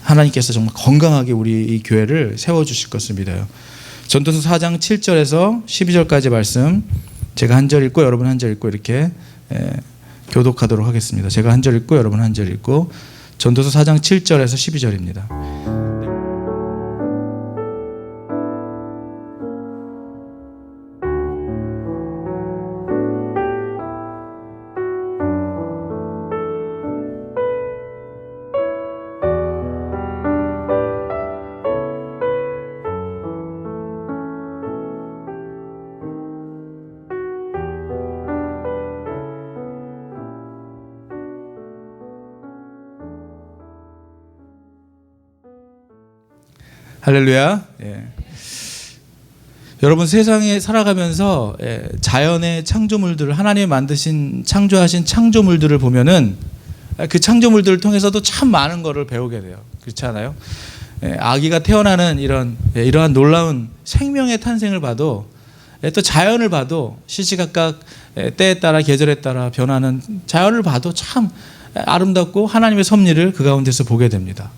하나님께서 정말 건강하게 우리 이 교회를 세워주실 것을 믿어요. 전도서 4장 7절에서 12절까지 말씀 제가 한 절 읽고 여러분 한 절 읽고 이렇게 교독하도록 하겠습니다. 제가 한 절 읽고 여러분 한 절 읽고 전도서 4장 7절에서 12절입니다. 할렐루야. 여러분 세상에 살아가면서 자연의 창조물들을 하나님이 만드신 창조하신 창조물들을 보면은 그 창조물들을 통해서도 참 많은 것을 배우게 돼요. 그렇지 않아요? 아기가 태어나는 이러한 놀라운 생명의 탄생을 봐도 또 자연을 봐도 시시각각 때에 따라 계절에 따라 변하는 자연을 봐도 참 아름답고 하나님의 섭리를 그 가운데서 보게 됩니다.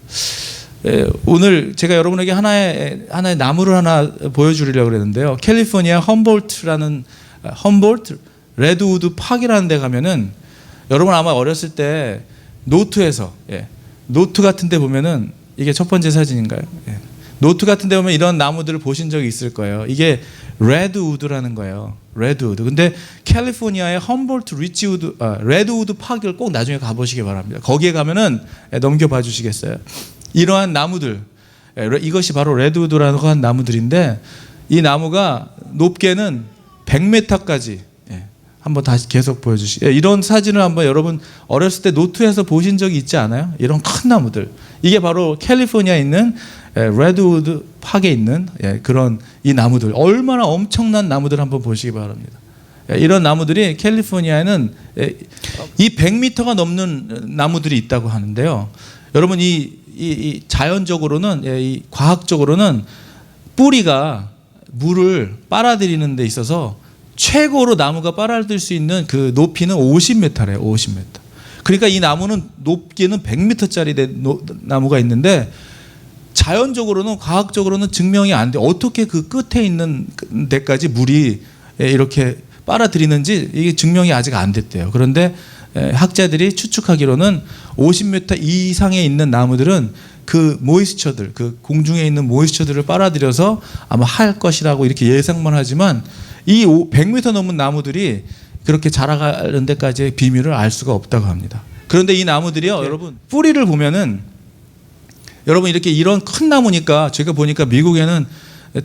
오늘 제가 여러분에게 하나의 나무를 하나 보여주려고 그랬는데요. 캘리포니아 험볼트 레드우드 팍이라는 데 가면은 여러분 아마 어렸을 때 노트에서 노트 같은 데 보면은 이게 첫 번째 사진인가요? 노트 같은 데 보면 이런 나무들을 보신 적이 있을 거예요. 이게 레드우드라는 거예요. 레드우드. 근데 캘리포니아의 험볼트 레드우드 팍을 꼭 나중에 가보시기 바랍니다. 거기에 가면은 넘겨봐 주시겠어요? 이러한 나무들, 이것이 바로 레드우드라는 한 나무들인데 이 나무가 높게는 100m까지 한번 다시 계속 보여주시죠. 이런 사진을 한번 여러분 어렸을 때 노트에서 보신 적이 있지 않아요? 이런 큰 나무들. 이게 바로 캘리포니아에 있는 레드우드 팍에 있는 그런 이 나무들. 얼마나 엄청난 나무들 한번 보시기 바랍니다. 이런 나무들이 캘리포니아에는 이 100m가 넘는 나무들이 있다고 하는데요. 여러분 이 자연적으로는 이 과학적으로는 뿌리가 물을 빨아들이는 데 있어서 최고로 나무가 빨아들일 수 있는 그 높이는 50m래요. 50m. 그러니까 이 나무는 높이는 100m짜리 나무가 있는데 자연적으로는 과학적으로는 증명이 안 돼. 어떻게 그 끝에 있는 데까지 물이 이렇게 빨아들이는지 이게 증명이 아직 안 됐대요. 그런데 학자들이 추측하기로는 50m 이상에 있는 나무들은 그 모이스처들, 그 공중에 있는 모이스처들을 빨아들여서 아마 할 것이라고 이렇게 예상만 하지만 이 100m 넘은 나무들이 그렇게 자라가는 데까지의 비밀을 알 수가 없다고 합니다. 그런데 이 나무들이요, 여러분 뿌리를 보면은 여러분 이렇게 이런 큰 나무니까 제가 보니까 미국에는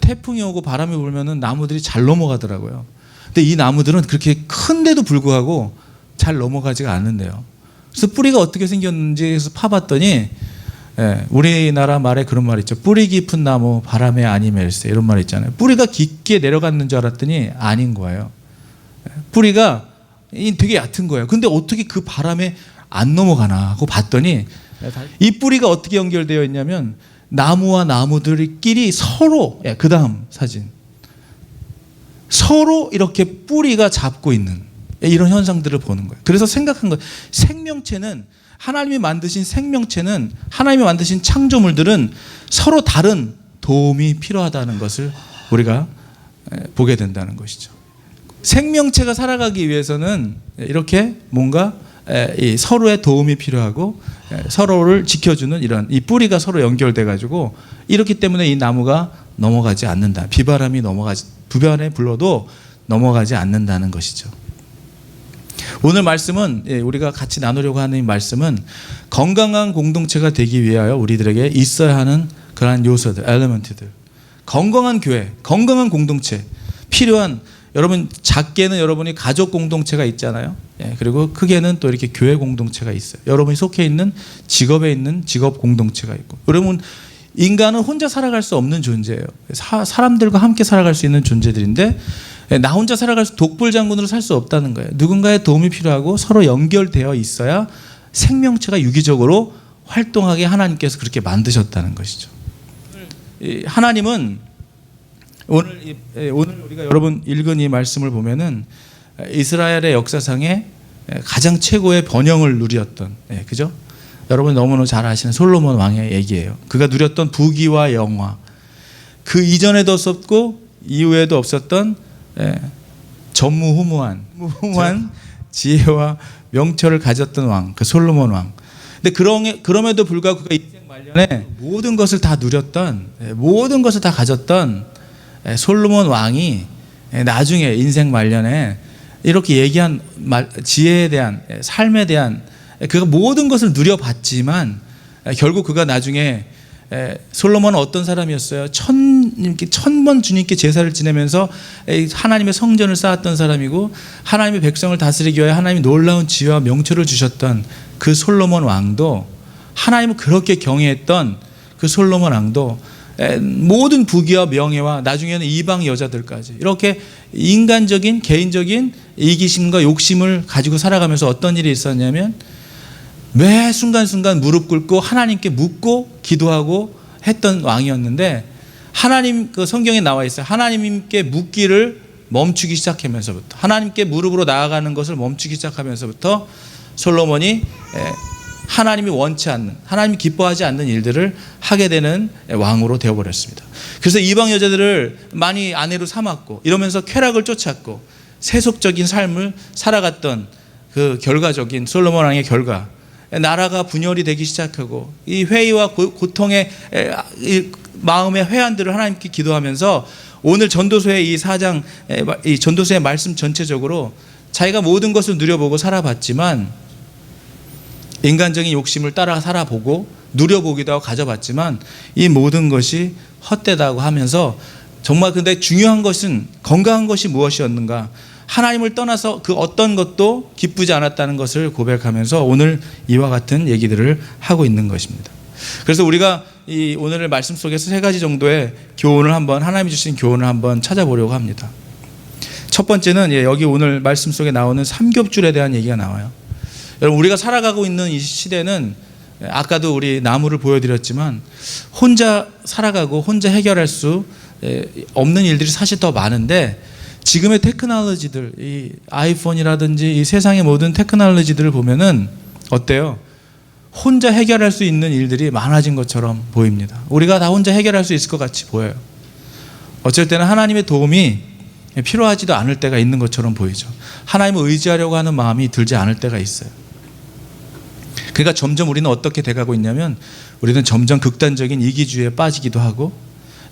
태풍이 오고 바람이 불면은 나무들이 잘 넘어가더라고요. 근데 이 나무들은 그렇게 큰데도 불구하고 잘 넘어가지가 않는데요. 그래서 뿌리가 어떻게 생겼는지 해서 파봤더니 우리나라 말에 그런 말 있죠. 뿌리 깊은 나무 바람에 아니 멜세 이런 말 있잖아요. 뿌리가 깊게 내려갔는 줄 알았더니 아닌 거예요. 뿌리가 되게 얕은 거예요. 근데 어떻게 그 바람에 안 넘어가나 하고 봤더니 이 뿌리가 어떻게 연결되어 있냐면 나무와 나무들끼리 서로 그 다음 사진 서로 이렇게 뿌리가 잡고 있는 이런 현상들을 보는 거예요. 그래서 생각한 거예요. 생명체는 하나님이 만드신 생명체는 하나님이 만드신 창조물들은 서로 다른 도움이 필요하다는 것을 우리가 보게 된다는 것이죠. 생명체가 살아가기 위해서는 이렇게 뭔가 서로의 도움이 필요하고 서로를 지켜주는 이런 이 뿌리가 서로 연결돼 가지고 이렇기 때문에 이 나무가 넘어가지 않는다. 비바람에 불러도 넘어가지 않는다는 것이죠. 오늘 말씀은 우리가 같이 나누려고 하는 이 말씀은 건강한 공동체가 되기 위하여 우리들에게 있어야 하는 그러한 요소들, 엘리먼트들. 건강한 교회, 건강한 공동체, 필요한 여러분 작게는 여러분이 가족 공동체가 있잖아요. 그리고 크게는 또 이렇게 교회 공동체가 있어요. 여러분이 속해 있는 직업에 있는 직업 공동체가 있고. 여러분 인간은 혼자 살아갈 수 없는 존재예요. 사람들과 함께 살아갈 수 있는 존재들인데 나 혼자 살아갈 수 독불장군으로 살 수 없다는 거예요. 누군가의 도움이 필요하고 서로 연결되어 있어야 생명체가 유기적으로 활동하게 하나님께서 그렇게 만드셨다는 것이죠. 하나님은 오늘 우리가 여러분 읽은 이 말씀을 보면은 이스라엘의 역사상에 가장 최고의 번영을 누렸던, 그죠? 여러분 너무너무 잘 아시는 솔로몬 왕의 얘기예요. 그가 누렸던 부귀와 영화, 그 이전에도 없었고 이후에도 없었던 전무후무한 지혜와 명철을 가졌던 왕, 그 솔로몬 왕. 근데 그럼에도 불구하고 그가 인생 말년에 모든 것을 다 누렸던, 모든 것을 다 가졌던 솔로몬 왕이 나중에 인생 말년에 이렇게 얘기한 지혜에 대한, 삶에 대한, 그가 모든 것을 누려봤지만 결국 그가 나중에, 솔로몬은 어떤 사람이었어요? 천번 주님께 제사를 지내면서 하나님의 성전을 쌓았던 사람이고, 하나님의 백성을 다스리기 위해 하나님이 놀라운 지혜와 명철을 주셨던 그 솔로몬 왕도, 하나님을 그렇게 경외했던 그 솔로몬 왕도 모든 부귀와 명예와 나중에는 이방 여자들까지 이렇게 인간적인, 개인적인 이기심과 욕심을 가지고 살아가면서 어떤 일이 있었냐면, 매 순간순간 무릎 꿇고 하나님께 묻고 기도하고 했던 왕이었는데, 하나님, 그 성경에 나와 있어요. 하나님께 묻기를 멈추기 시작하면서부터, 하나님께 무릎으로 나아가는 것을 멈추기 시작하면서부터 솔로몬이 하나님이 원치 않는, 하나님이 기뻐하지 않는 일들을 하게 되는 왕으로 되어버렸습니다. 그래서 이방 여자들을 많이 아내로 삼았고 이러면서 쾌락을 쫓았고 세속적인 삶을 살아갔던 그 결과적인 솔로몬 왕의 결과, 나라가 분열이 되기 시작하고 이 회의와 고통의 마음의 회한들을 하나님께 기도하면서 오늘 전도서의 이 4장, 이 전도서의 말씀 전체적으로 자기가 모든 것을 누려보고 살아봤지만, 인간적인 욕심을 따라 살아보고 누려보기도 하고 가져봤지만 이 모든 것이 헛되다고 하면서, 정말 근데 중요한 것은 건강한 것이 무엇이었는가, 하나님을 떠나서 그 어떤 것도 기쁘지 않았다는 것을 고백하면서 오늘 이와 같은 얘기들을 하고 있는 것입니다. 그래서 우리가 이 오늘의 말씀 속에서 3가지 정도의 교훈을 한번, 하나님이 주신 교훈을 한번 찾아보려고 합니다. 첫 번째는 여기 오늘 말씀 속에 나오는 삼겹줄에 대한 얘기가 나와요. 여러분, 우리가 살아가고 있는 이 시대는 아까도 우리 나무를 보여드렸지만 혼자 살아가고 혼자 해결할 수 없는 일들이 사실 더 많은데, 지금의 테크놀로지들, 이 아이폰이라든지 이 세상의 모든 테크놀로지들을 보면은 어때요? 혼자 해결할 수 있는 일들이 많아진 것처럼 보입니다. 우리가 다 혼자 해결할 수 있을 것 같이 보여요. 어쩔 때는 하나님의 도움이 필요하지도 않을 때가 있는 것처럼 보이죠. 하나님을 의지하려고 하는 마음이 들지 않을 때가 있어요. 그러니까 점점 우리는 어떻게 돼가고 있냐면, 우리는 점점 극단적인 이기주의에 빠지기도 하고,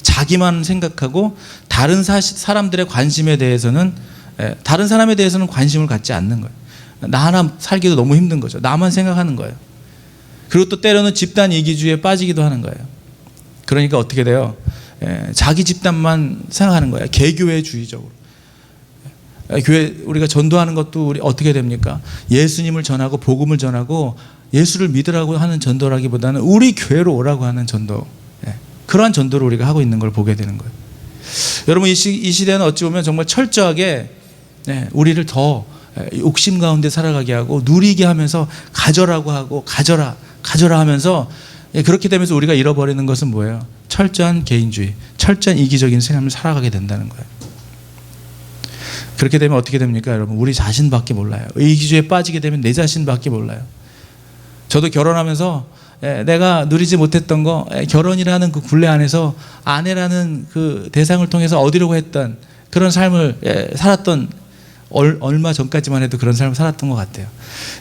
자기만 생각하고 다른 사람들의 관심에 대해서는, 다른 사람에 대해서는 관심을 갖지 않는 거예요. 나 하나 살기도 너무 힘든 거죠. 나만 생각하는 거예요. 그리고 또 때로는 집단 이기주의에 빠지기도 하는 거예요. 그러니까 어떻게 돼요? 자기 집단만 생각하는 거예요. 개교회주의적으로. 교회, 우리가 전도하는 것도 우리 어떻게 됩니까? 예수님을 전하고 복음을 전하고 예수를 믿으라고 하는 전도라기보다는 우리 교회로 오라고 하는 전도, 그러한 전도를 우리가 하고 있는 걸 보게 되는 거예요. 여러분, 이 시대는 어찌 보면 정말 철저하게 우리를 더 욕심 가운데 살아가게 하고 누리게 하면서 가져라고 하고 가져라 하면서, 그렇게 되면서 우리가 잃어버리는 것은 뭐예요? 철저한 개인주의, 철저한 이기적인 삶을 살아가게 된다는 거예요. 그렇게 되면 어떻게 됩니까, 여러분? 우리 자신밖에 몰라요. 이기주의에 빠지게 되면 내 자신밖에 몰라요. 저도 결혼하면서 내가 누리지 못했던 거, 결혼이라는 그 굴레 안에서 아내라는 그 대상을 통해서 얻으려고 했던 그런 삶을 살았던, 얼마 전까지만 해도 그런 삶을 살았던 것 같아요.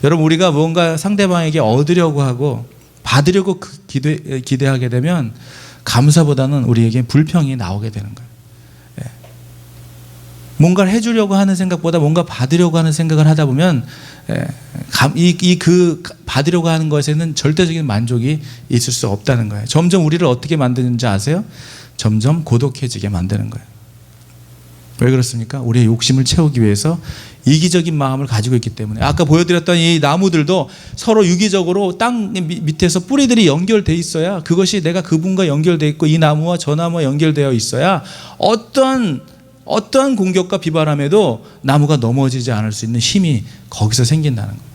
여러분, 우리가 뭔가 상대방에게 얻으려고 하고 받으려고 기대하게 되면 감사보다는 우리에게 불평이 나오게 되는 거예요. 뭔가를 해주려고 하는 생각보다 뭔가 받으려고 하는 생각을 하다 보면 그 받으려고 하는 것에는 절대적인 만족이 있을 수 없다는 거예요. 점점 우리를 어떻게 만드는지 아세요? 점점 고독해지게 만드는 거예요. 왜 그렇습니까? 우리의 욕심을 채우기 위해서 이기적인 마음을 가지고 있기 때문에. 아까 보여드렸던 이 나무들도 서로 유기적으로 땅 밑에서 뿌리들이 연결돼 있어야, 그것이 내가 그분과 연결돼 있고 이 나무와 저 나무와 연결되어 있어야 어떠한 공격과 비바람에도 나무가 넘어지지 않을 수 있는 힘이 거기서 생긴다는 거예요.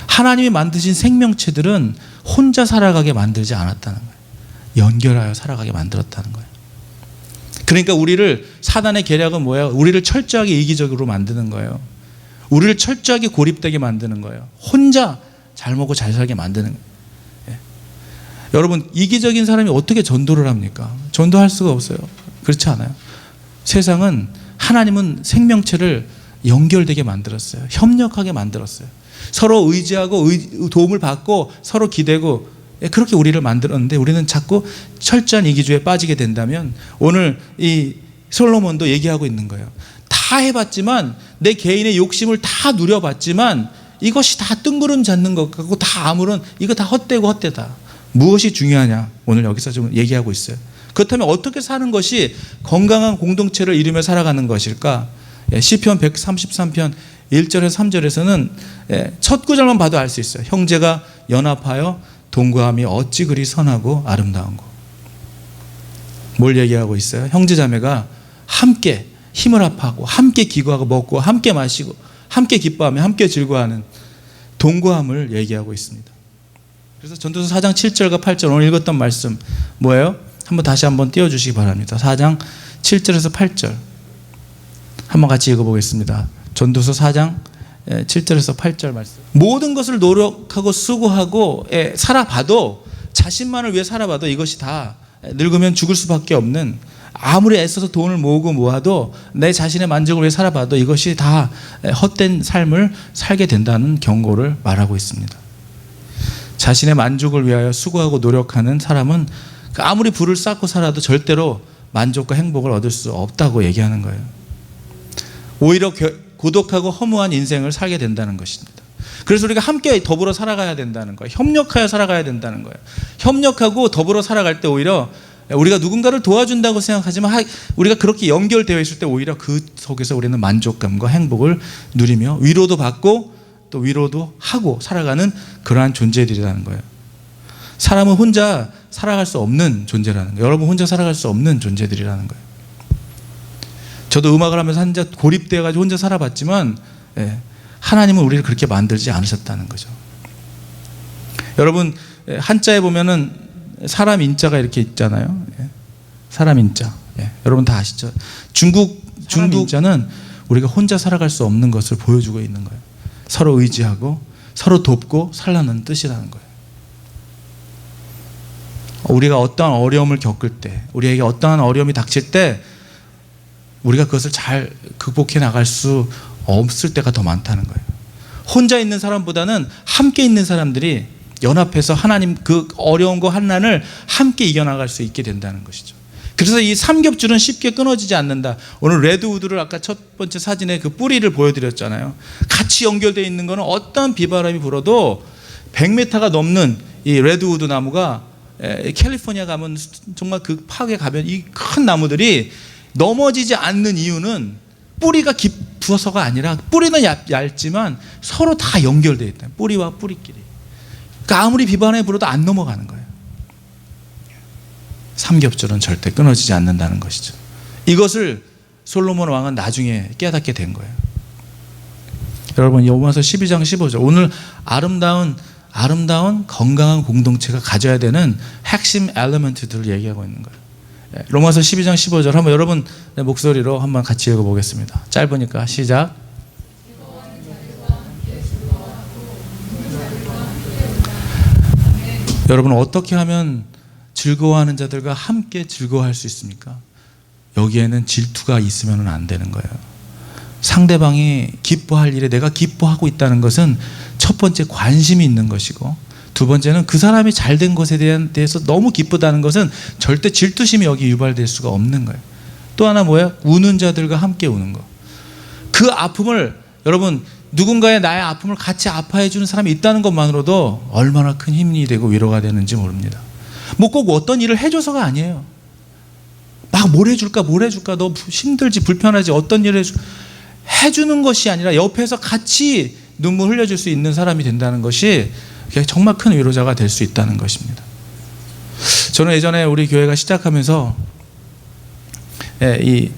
하나님이 만드신 생명체들은 혼자 살아가게 만들지 않았다는 거예요. 연결하여 살아가게 만들었다는 거예요. 그러니까 우리를, 사단의 계략은 뭐예요? 우리를 철저하게 이기적으로 만드는 거예요. 우리를 철저하게 고립되게 만드는 거예요. 혼자 잘 먹고 잘 살게 만드는 거예요. 여러분, 이기적인 사람이 어떻게 전도를 합니까? 전도할 수가 없어요. 그렇지 않아요? 세상은, 하나님은 생명체를 연결되게 만들었어요. 협력하게 만들었어요. 서로 의지하고 도움을 받고 서로 기대고, 그렇게 우리를 만들었는데 우리는 자꾸 철저한 이기주의에 빠지게 된다면, 오늘 이 솔로몬도 얘기하고 있는 거예요. 다 해봤지만, 내 개인의 욕심을 다 누려봤지만 이것이 다 뜬구름 잡는 것 같고 다 아무런, 이거 다 헛되고 헛되다. 무엇이 중요하냐, 오늘 여기서 좀 얘기하고 있어요. 그렇다면 어떻게 사는 것이 건강한 공동체를 이루며 살아가는 것일까? 시편 133편 1절에서 3절에서는 첫 구절만 봐도 알 수 있어요. 형제가 연합하여 동거함이 어찌 그리 선하고 아름다운고. 뭘 얘기하고 있어요? 형제자매가 함께 힘을 합하고 함께 기거하고 먹고 함께 마시고 함께 기뻐하며 함께 즐거워하는 동거함을 얘기하고 있습니다. 그래서 전도서 4장 7절과 8절, 오늘 읽었던 말씀 뭐예요? 다시 한번 띄워주시기 바랍니다. 4장 7절에서 8절 한번 같이 읽어보겠습니다. 전도서 4장 7절에서 8절 말씀. 모든 것을 노력하고 수고하고 살아봐도, 자신만을 위해 살아봐도 이것이 다 늙으면 죽을 수밖에 없는, 아무리 애써서 돈을 모아도 내 자신의 만족을 위해 살아봐도 이것이 다 헛된 삶을 살게 된다는 경고를 말하고 있습니다. 자신의 만족을 위하여 수고하고 노력하는 사람은 아무리 부를 쌓고 살아도 절대로 만족과 행복을 얻을 수 없다고 얘기하는 거예요. 오히려 고독하고 허무한 인생을 살게 된다는 것입니다. 그래서 우리가 함께 더불어 살아가야 된다는 거예요. 협력하여 살아가야 된다는 거예요. 협력하고 더불어 살아갈 때 오히려 우리가 누군가를 도와준다고 생각하지만, 우리가 그렇게 연결되어 있을 때 오히려 그 속에서 우리는 만족감과 행복을 누리며 위로도 받고 또 위로도 하고 살아가는 그러한 존재들이라는 거예요. 사람은 혼자 살아갈 수 없는 존재라는 거예요. 여러분, 혼자 살아갈 수 없는 존재들이라는 거예요. 저도 음악을 하면서 혼자 고립되어가지고 혼자 살아봤지만, 하나님은 우리를 그렇게 만들지 않으셨다는 거죠. 여러분, 한자에 보면은 사람 인자가 이렇게 있잖아요. 사람 인자. 여러분 다 아시죠? 중국 인자는 우리가 혼자 살아갈 수 없는 것을 보여주고 있는 거예요. 서로 의지하고 서로 돕고 살라는 뜻이라는 거예요. 우리가 어떠한 어려움을 겪을 때, 우리에게 어떠한 어려움이 닥칠 때 우리가 그것을 잘 극복해 나갈 수 없을 때가 더 많다는 거예요. 혼자 있는 사람보다는 함께 있는 사람들이 연합해서 하나님 그 어려운 거 한난을 함께 이겨나갈 수 있게 된다는 것이죠. 그래서 이 삼겹줄은 쉽게 끊어지지 않는다. 오늘 레드우드를 아까 첫 번째 사진에 그 뿌리를 보여드렸잖아요. 같이 연결되어 있는 거는 어떤 비바람이 불어도 100m가 넘는 이 레드우드 나무가, 캘리포니아 가면 정말 그 파괴 가면 이 큰 나무들이 넘어지지 않는 이유는 뿌리가 깊어서가 아니라, 뿌리는 얇지만 서로 다 연결되어 있다. 뿌리와 뿌리끼리. 그러니까 아무리 비바람이 불어도 안 넘어가는 거예요. 삼겹줄은 절대 끊어지지 않는다는 것이죠. 이것을 솔로몬 왕은 나중에 깨닫게 된 거예요. 여러분, 로마서 12장 15절, 오늘 아름다운 건강한 공동체가 가져야 되는 핵심 엘리먼트들을 얘기하고 있는 거예요. 로마서 12장 15절 한번 여러분 목소리로 한번 같이 읽어보겠습니다. 짧으니까 시작. 여러분, 어떻게 하면 즐거워하는 자들과 함께 즐거워할 수 있습니까? 여기에는 질투가 있으면 안 되는 거예요. 상대방이 기뻐할 일에 내가 기뻐하고 있다는 것은 첫 번째 관심이 있는 것이고, 두 번째는 그 사람이 잘된 것에 대해서 너무 기쁘다는 것은 절대 질투심이 여기 유발될 수가 없는 거예요. 또 하나 뭐예요? 우는 자들과 함께 우는 거. 그 아픔을, 여러분, 누군가의 나의 아픔을 같이 아파해 주는 사람이 있다는 것만으로도 얼마나 큰 힘이 되고 위로가 되는지 모릅니다. 뭐 꼭 어떤 일을 해줘서가 아니에요. 막 뭘 해줄까 너 힘들지 불편하지 어떤 일을 해주는 것이 아니라 옆에서 같이 눈물 흘려줄 수 있는 사람이 된다는 것이 정말 큰 위로자가 될 수 있다는 것입니다. 저는 예전에 우리 교회가 시작하면서 이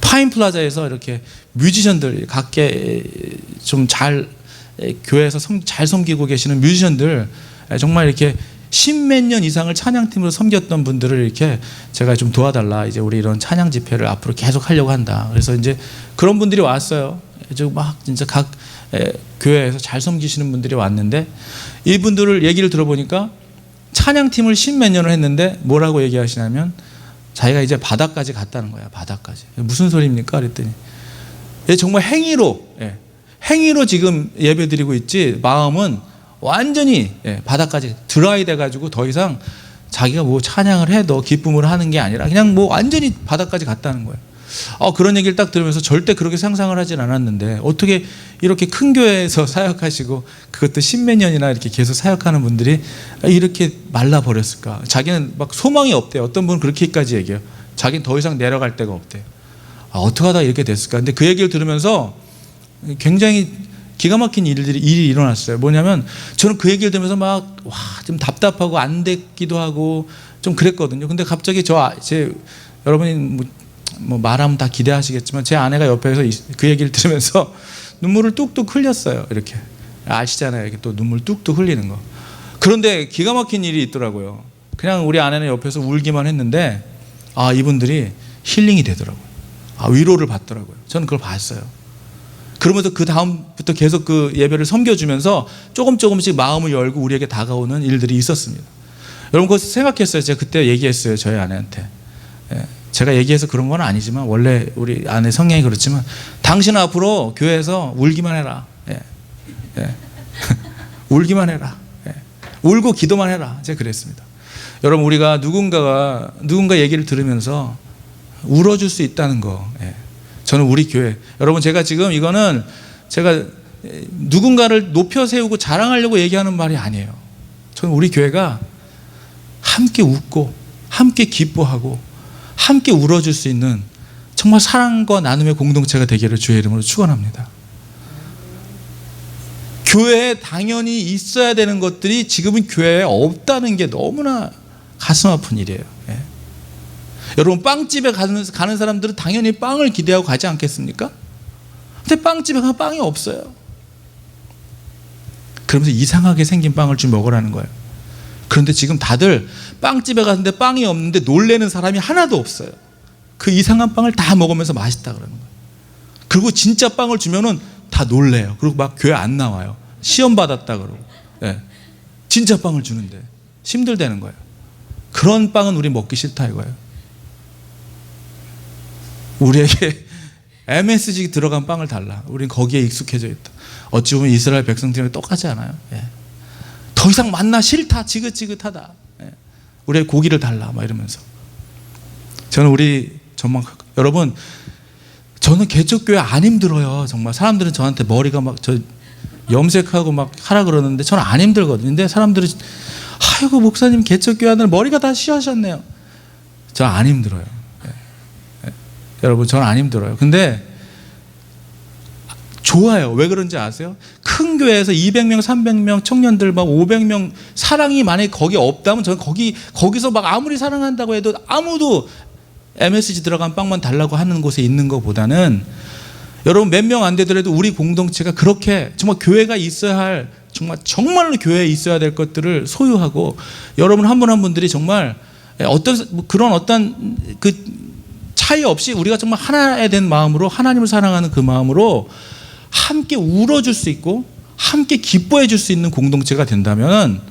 파인플라자에서 이렇게 뮤지션들, 각계 좀 잘 교회에서 잘 섬기고 계시는 뮤지션들, 정말 이렇게 십몇 년 이상을 찬양팀으로 섬겼던 분들을 이렇게 제가 좀 도와달라, 이제 우리 이런 찬양 집회를 앞으로 계속 하려고 한다. 그래서 이제 그런 분들이 왔어요. 이제 막 진짜 각 교회에서 잘 섬기시는 분들이 왔는데, 이분들을 얘기를 들어보니까 찬양팀을 10몇 년을 했는데 뭐라고 얘기하시냐면 자기가 이제 바다까지 갔다는 거야. 바다까지. 무슨 소리입니까? 그랬더니 정말 행위로 행위로 지금 예배드리고 있지 마음은 완전히 바다까지 드라이 돼가지고 더 이상 자기가 뭐 찬양을 해도 기쁨을 하는 게 아니라 그냥 뭐 완전히 바다까지 갔다는 거예요. 그런 얘기를 딱 들으면서 절대 그렇게 상상을 하진 않았는데 어떻게 이렇게 큰 교회에서 사역하시고 그것도 10몇 년이나 이렇게 계속 사역하는 분들이 이렇게 말라버렸을까. 자기는 막 소망이 없대요. 어떤 분은 그렇게까지 얘기해요. 자기는 더 이상 내려갈 데가 없대요. 어떻게 하다 이렇게 됐을까. 근데 그 얘기를 들으면서 굉장히 기가 막힌 일이 일어났어요. 뭐냐면 저는 그 얘기를 들으면서 막 좀 답답하고 안 됐기도 하고 좀 그랬거든요. 근데 갑자기 여러분이 뭐 말하면 다 기대하시겠지만 제 아내가 옆에서 그 얘기를 들으면서 눈물을 뚝뚝 흘렸어요. 이렇게 아시잖아요. 이렇게 또 눈물 뚝뚝 흘리는 거. 그런데 기가 막힌 일이 있더라고요. 그냥 우리 아내는 옆에서 울기만 했는데 이분들이 힐링이 되더라고요. 위로를 받더라고요. 저는 그걸 봤어요. 그러면서 그 다음부터 계속 그 예배를 섬겨주면서 조금씩 마음을 열고 우리에게 다가오는 일들이 있었습니다. 여러분 그거 생각했어요. 제가 그때 얘기했어요. 저희 아내한테. 제가 얘기해서 그런 건 아니지만 원래 우리 아내 성향이 그렇지만 당신은 앞으로 교회에서 울기만 해라. 울기만 해라. 울고 기도만 해라. 제가 그랬습니다. 여러분 우리가 누군가 얘기를 들으면서 울어줄 수 있다는 거. 저는 우리 교회 여러분 제가 지금 이거는 제가 누군가를 높여 세우고 자랑하려고 얘기하는 말이 아니에요. 저는 우리 교회가 함께 웃고 함께 기뻐하고 함께 울어줄 수 있는 정말 사랑과 나눔의 공동체가 되기를 주의 이름으로 축원합니다. 교회에 당연히 있어야 되는 것들이 지금은 교회에 없다는 게 너무나 가슴 아픈 일이에요. 여러분 빵집에 가는 사람들은 당연히 빵을 기대하고 가지 않겠습니까? 근데 빵집에 가면 빵이 없어요. 그러면서 이상하게 생긴 빵을 좀 먹으라는 거예요. 그런데 지금 다들 빵집에 갔는데 빵이 없는데 놀래는 사람이 하나도 없어요. 그 이상한 빵을 다 먹으면서 맛있다 그러는 거예요. 그리고 진짜 빵을 주면은 다 놀래요. 그리고 막 교회 안 나와요. 시험 받았다 그러고. 진짜 빵을 주는데 힘들다는 거예요. 그런 빵은 우리 먹기 싫다 이거예요. 우리에게 MSG 들어간 빵을 달라. 우린 거기에 익숙해져 있다. 어찌 보면 이스라엘 백성들이랑 똑같지 않아요? 더 이상 만나 싫다. 지긋지긋하다. 우리의 고기를 달라. 막 이러면서. 저는 여러분 저는 개척교회 안 힘들어요. 정말 사람들은 저한테 머리가 막 염색하고 막 하라 그러는데 저는 안 힘들거든요. 근데 사람들은 아이고 목사님 개척교회 하늘 머리가 다 쉬하셨네요. 저 안 힘들어요. 여러분 저는 안 힘들어요. 근데 좋아요. 왜 그런지 아세요? 큰 교회에서 200명, 300명 청년들 막 500명 사랑이 만약에 거기 없다면 저는 거기서 막 아무리 사랑한다고 해도 아무도 MSG 들어간 빵만 달라고 하는 곳에 있는 것보다는 여러분 몇 명 안 되더라도 우리 공동체가 그렇게 정말 교회가 있어야 할 정말로 교회에 있어야 될 것들을 소유하고 여러분 한 분 한 분들이 정말 어떤 그 차이 없이 우리가 정말 하나에 된 마음으로 하나님을 사랑하는 그 마음으로 함께 울어줄 수 있고 함께 기뻐해 줄 수 있는 공동체가 된다면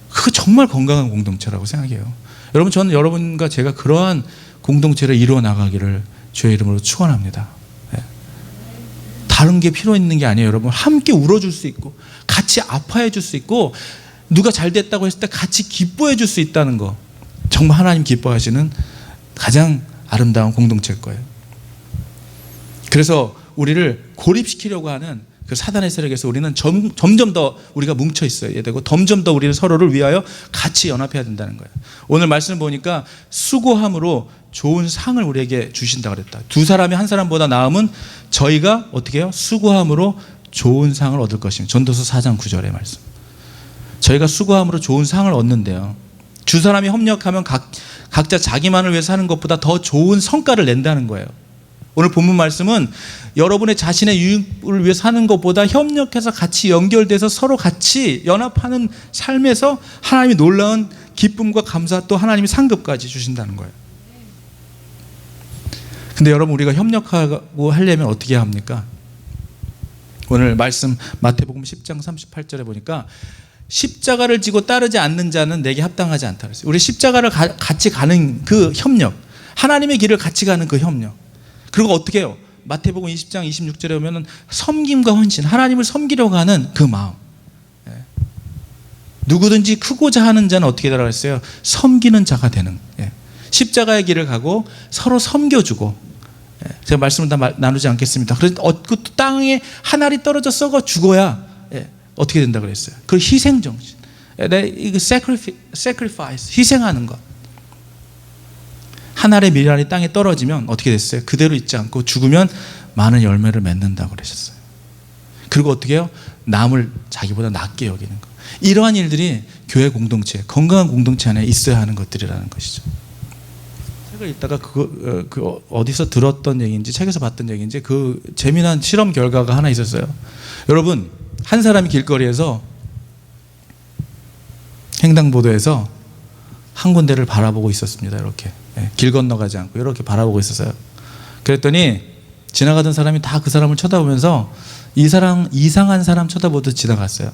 그거 정말 건강한 공동체라고 생각해요. 여러분 저는 여러분과 제가 그러한 공동체를 이루어 나가기를 주의 이름으로 축원합니다. 다른 게 필요 있는 게 아니에요. 여러분 함께 울어줄 수 있고 같이 아파해 줄 수 있고 누가 잘 됐다고 했을 때 같이 기뻐해 줄 수 있다는 거 정말 하나님 기뻐하시는 가장 아름다운 공동체일 거예요. 그래서 우리를 고립시키려고 하는 그 사단의 세력에서 우리는 점점 더 우리가 뭉쳐 있어야 되고 점점 더 우리를 서로를 위하여 같이 연합해야 된다는 거예요. 오늘 말씀을 보니까 수고함으로 좋은 상을 우리에게 주신다고 그랬다. 두 사람이 한 사람보다 나음은 저희가 어떻게 해요? 수고함으로 좋은 상을 얻을 것입니다. 전도서 4장 9절의 말씀. 저희가 수고함으로 좋은 상을 얻는데요. 두 사람이 협력하면 각자 자기만을 위해서 하는 것보다 더 좋은 성과를 낸다는 거예요. 오늘 본문 말씀은 여러분의 자신의 유익을 위해서 하는 것보다 협력해서 같이 연결돼서 서로 같이 연합하는 삶에서 하나님이 놀라운 기쁨과 감사 또 하나님이 상급까지 주신다는 거예요. 근데 여러분 우리가 협력하고 하려면 어떻게 합니까? 오늘 말씀 마태복음 10장 38절에 보니까 십자가를 지고 따르지 않는 자는 내게 합당하지 않다 그랬어요. 우리 십자가를 같이 가는 그 협력, 하나님의 길을 같이 가는 그 협력. 그리고 어떻게 해요? 마태복음 20장 26절에 보면은 섬김과 헌신, 하나님을 섬기려고 하는 그 마음. 누구든지 크고자 하는 자는 어떻게 되라고 했어요? 섬기는 자가 되는. 십자가의 길을 가고 서로 섬겨주고. 제가 말씀을 다 나누지 않겠습니다. 그런데 그 땅에 한 알이 떨어져 썩어 죽어야 어떻게 된다 그랬어요? 그 희생 정신, sacrifice, 희생하는 것. 한 알의 밀알이 땅에 떨어지면 어떻게 됐어요? 그대로 있지 않고 죽으면 많은 열매를 맺는다고 그러셨어요. 그리고 어떻게 해요? 남을 자기보다 낫게 여기는 것. 이러한 일들이 교회 공동체, 건강한 공동체 안에 있어야 하는 것들이라는 것이죠. 책을 읽다가 어디서 들었던 얘기인지, 책에서 봤던 얘기인지 그 재미난 실험 결과가 하나 있었어요. 여러분, 한 사람이 길거리에서 횡단보도에서 한 군데를 바라보고 있었습니다. 이렇게 길 건너가지 않고 이렇게 바라보고 있었어요. 그랬더니 지나가던 사람이 다 그 사람을 쳐다보면서 이 사람 이상한 사람 쳐다보듯 지나갔어요.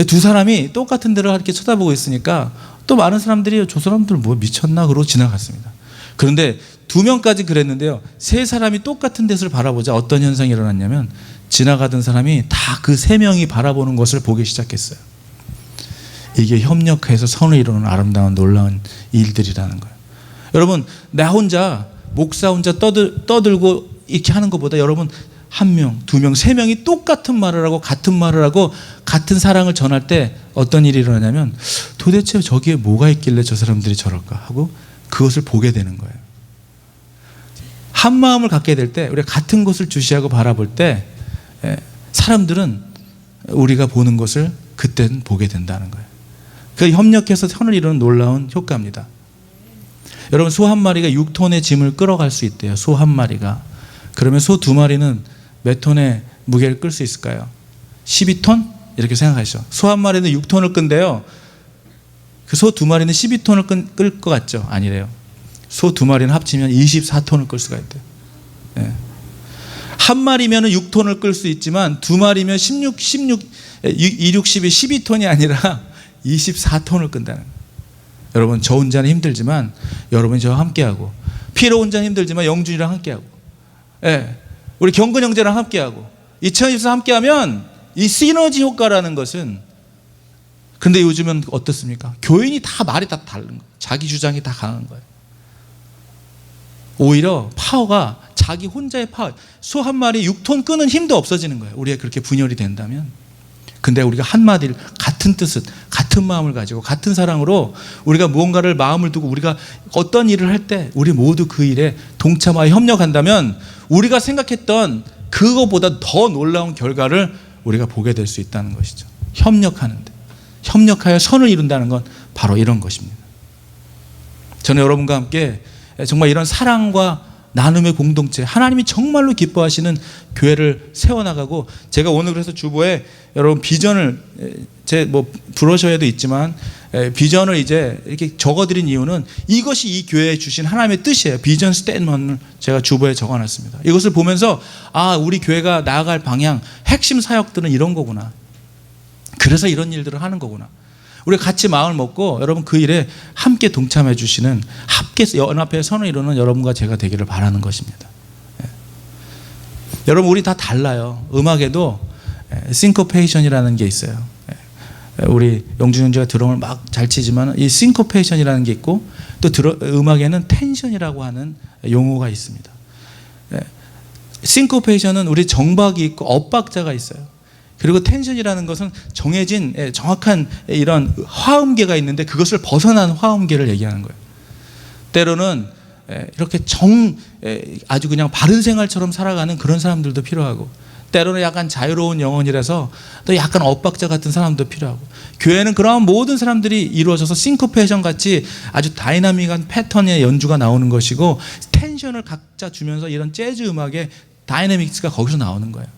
두 사람이 똑같은 데를 이렇게 쳐다보고 있으니까 또 많은 사람들이 저 사람들 뭐 미쳤나 그러고 지나갔습니다. 그런데 2명까지 그랬는데요. 3사람이 똑같은 데를 바라보자 어떤 현상이 일어났냐면 지나가던 사람이 다 그 3명이 바라보는 것을 보기 시작했어요. 이게 협력해서 선을 이루는 아름다운 놀라운 일들이라는 거예요. 여러분, 나 혼자 목사 혼자 떠들고 이렇게 하는 것보다 여러분 1명, 2명, 3명이 똑같은 말을 하고 같은 말을 하고 같은 사랑을 전할 때 어떤 일이 일어나냐면 도대체 저기에 뭐가 있길래 저 사람들이 저럴까 하고 그것을 보게 되는 거예요. 한 마음을 갖게 될 때 우리가 같은 것을 주시하고 바라볼 때 사람들은 우리가 보는 것을 그때는 보게 된다는 거예요. 그 협력해서 선을 이루는 놀라운 효과입니다. 여러분, 소 한 마리가 6톤의 짐을 끌어갈 수 있대요. 소 한 마리가. 그러면 소 2마리는 몇 톤의 무게를 끌 수 있을까요? 12톤? 이렇게 생각하시죠. 소 한 마리는 6톤을 끈대요. 그 소 2마리는 12톤을 끌 것 같죠? 아니래요. 소 2마리는 합치면 24톤을 끌 수가 있대요. 한 마리면 6톤을 끌 수 있지만 2마리면 16, 12톤이 아니라 24톤을 끈다는 거예요. 여러분, 저 혼자는 힘들지만 여러분이 저와 함께하고, 피로 혼자는 힘들지만 영준이랑 함께하고, 우리 경근 형제랑 함께하고 2024 함께하면 이 시너지 효과라는 것은, 근데 요즘은 어떻습니까? 교인이 다 말이 다 다른 거예요. 자기 주장이 다 강한 거예요. 오히려 파워가 자기 혼자의 파워, 소 한 마리 6톤 끄는 힘도 없어지는 거예요. 우리가 그렇게 분열이 된다면. 근데 우리가 한마디를, 같은 뜻을, 같은 마음을 가지고 같은 사랑으로 우리가 무언가를 마음을 두고 우리가 어떤 일을 할 때 우리 모두 그 일에 동참하여 협력한다면 우리가 생각했던 그거보다 더 놀라운 결과를 우리가 보게 될 수 있다는 것이죠. 협력하는데, 협력하여 선을 이룬다는 건 바로 이런 것입니다. 저는 여러분과 함께 정말 이런 사랑과 나눔의 공동체, 하나님이 정말로 기뻐하시는 교회를 세워나가고, 제가 오늘 그래서 주보에 여러분 비전을, 제 뭐 브로셔에도 있지만 비전을 이제 이렇게 적어드린 이유는 이것이 이 교회에 주신 하나님의 뜻이에요. 비전 스테이트먼트를 제가 주보에 적어놨습니다. 이것을 보면서 아, 우리 교회가 나아갈 방향, 핵심 사역들은 이런 거구나. 그래서 이런 일들을 하는 거구나. 우리가 같이 마음을 먹고 여러분 그 일에 함께 동참해 주시는, 함께 연합해 선을 이루는 여러분과 제가 되기를 바라는 것입니다. 여러분, 우리 다 달라요. 음악에도 싱코페이션이라는 게 있어요. 우리 영준 형제가 드럼을 막 잘 치지만 이 싱코페이션이라는 게 있고, 또 음악에는 텐션이라고 하는 용어가 있습니다. 싱코페이션은 우리 정박이 있고 엇박자가 있어요. 그리고 텐션이라는 것은 정해진 정확한 이런 화음계가 있는데 그것을 벗어난 화음계를 얘기하는 거예요. 때로는 이렇게 아주 그냥 바른 생활처럼 살아가는 그런 사람들도 필요하고, 때로는 약간 자유로운 영혼이라서 또 약간 엇박자 같은 사람도 필요하고, 교회는 그러한 모든 사람들이 이루어져서 싱코페이션 같이 아주 다이나믹한 패턴의 연주가 나오는 것이고, 텐션을 각자 주면서 이런 재즈 음악의 다이내믹스가 거기서 나오는 거예요.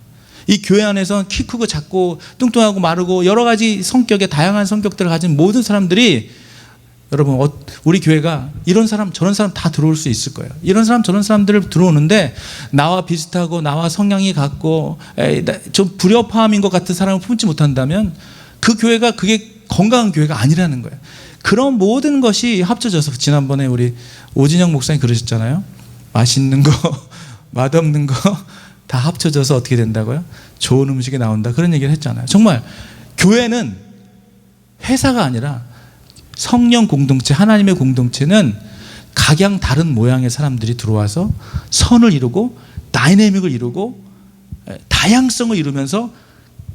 이 교회 안에서 키 크고 작고 뚱뚱하고 마르고 여러 가지 성격의 다양한 성격들을 가진 모든 사람들이, 여러분, 우리 교회가 이런 사람 저런 사람 다 들어올 수 있을 거예요. 이런 사람 저런 사람들을 들어오는데 나와 비슷하고 나와 성향이 같고 좀 불협화음인 것 같은 사람을 품지 못한다면 그 교회가 그게 건강한 교회가 아니라는 거예요. 그런 모든 것이 합쳐져서 지난번에 우리 오진영 목사님 그러셨잖아요. 맛있는 거, 맛없는 거 다 합쳐져서 어떻게 된다고요? 좋은 음식이 나온다. 그런 얘기를 했잖아요. 정말 교회는 회사가 아니라 성령 공동체, 하나님의 공동체는 각양 다른 모양의 사람들이 들어와서 선을 이루고 다이내믹을 이루고 다양성을 이루면서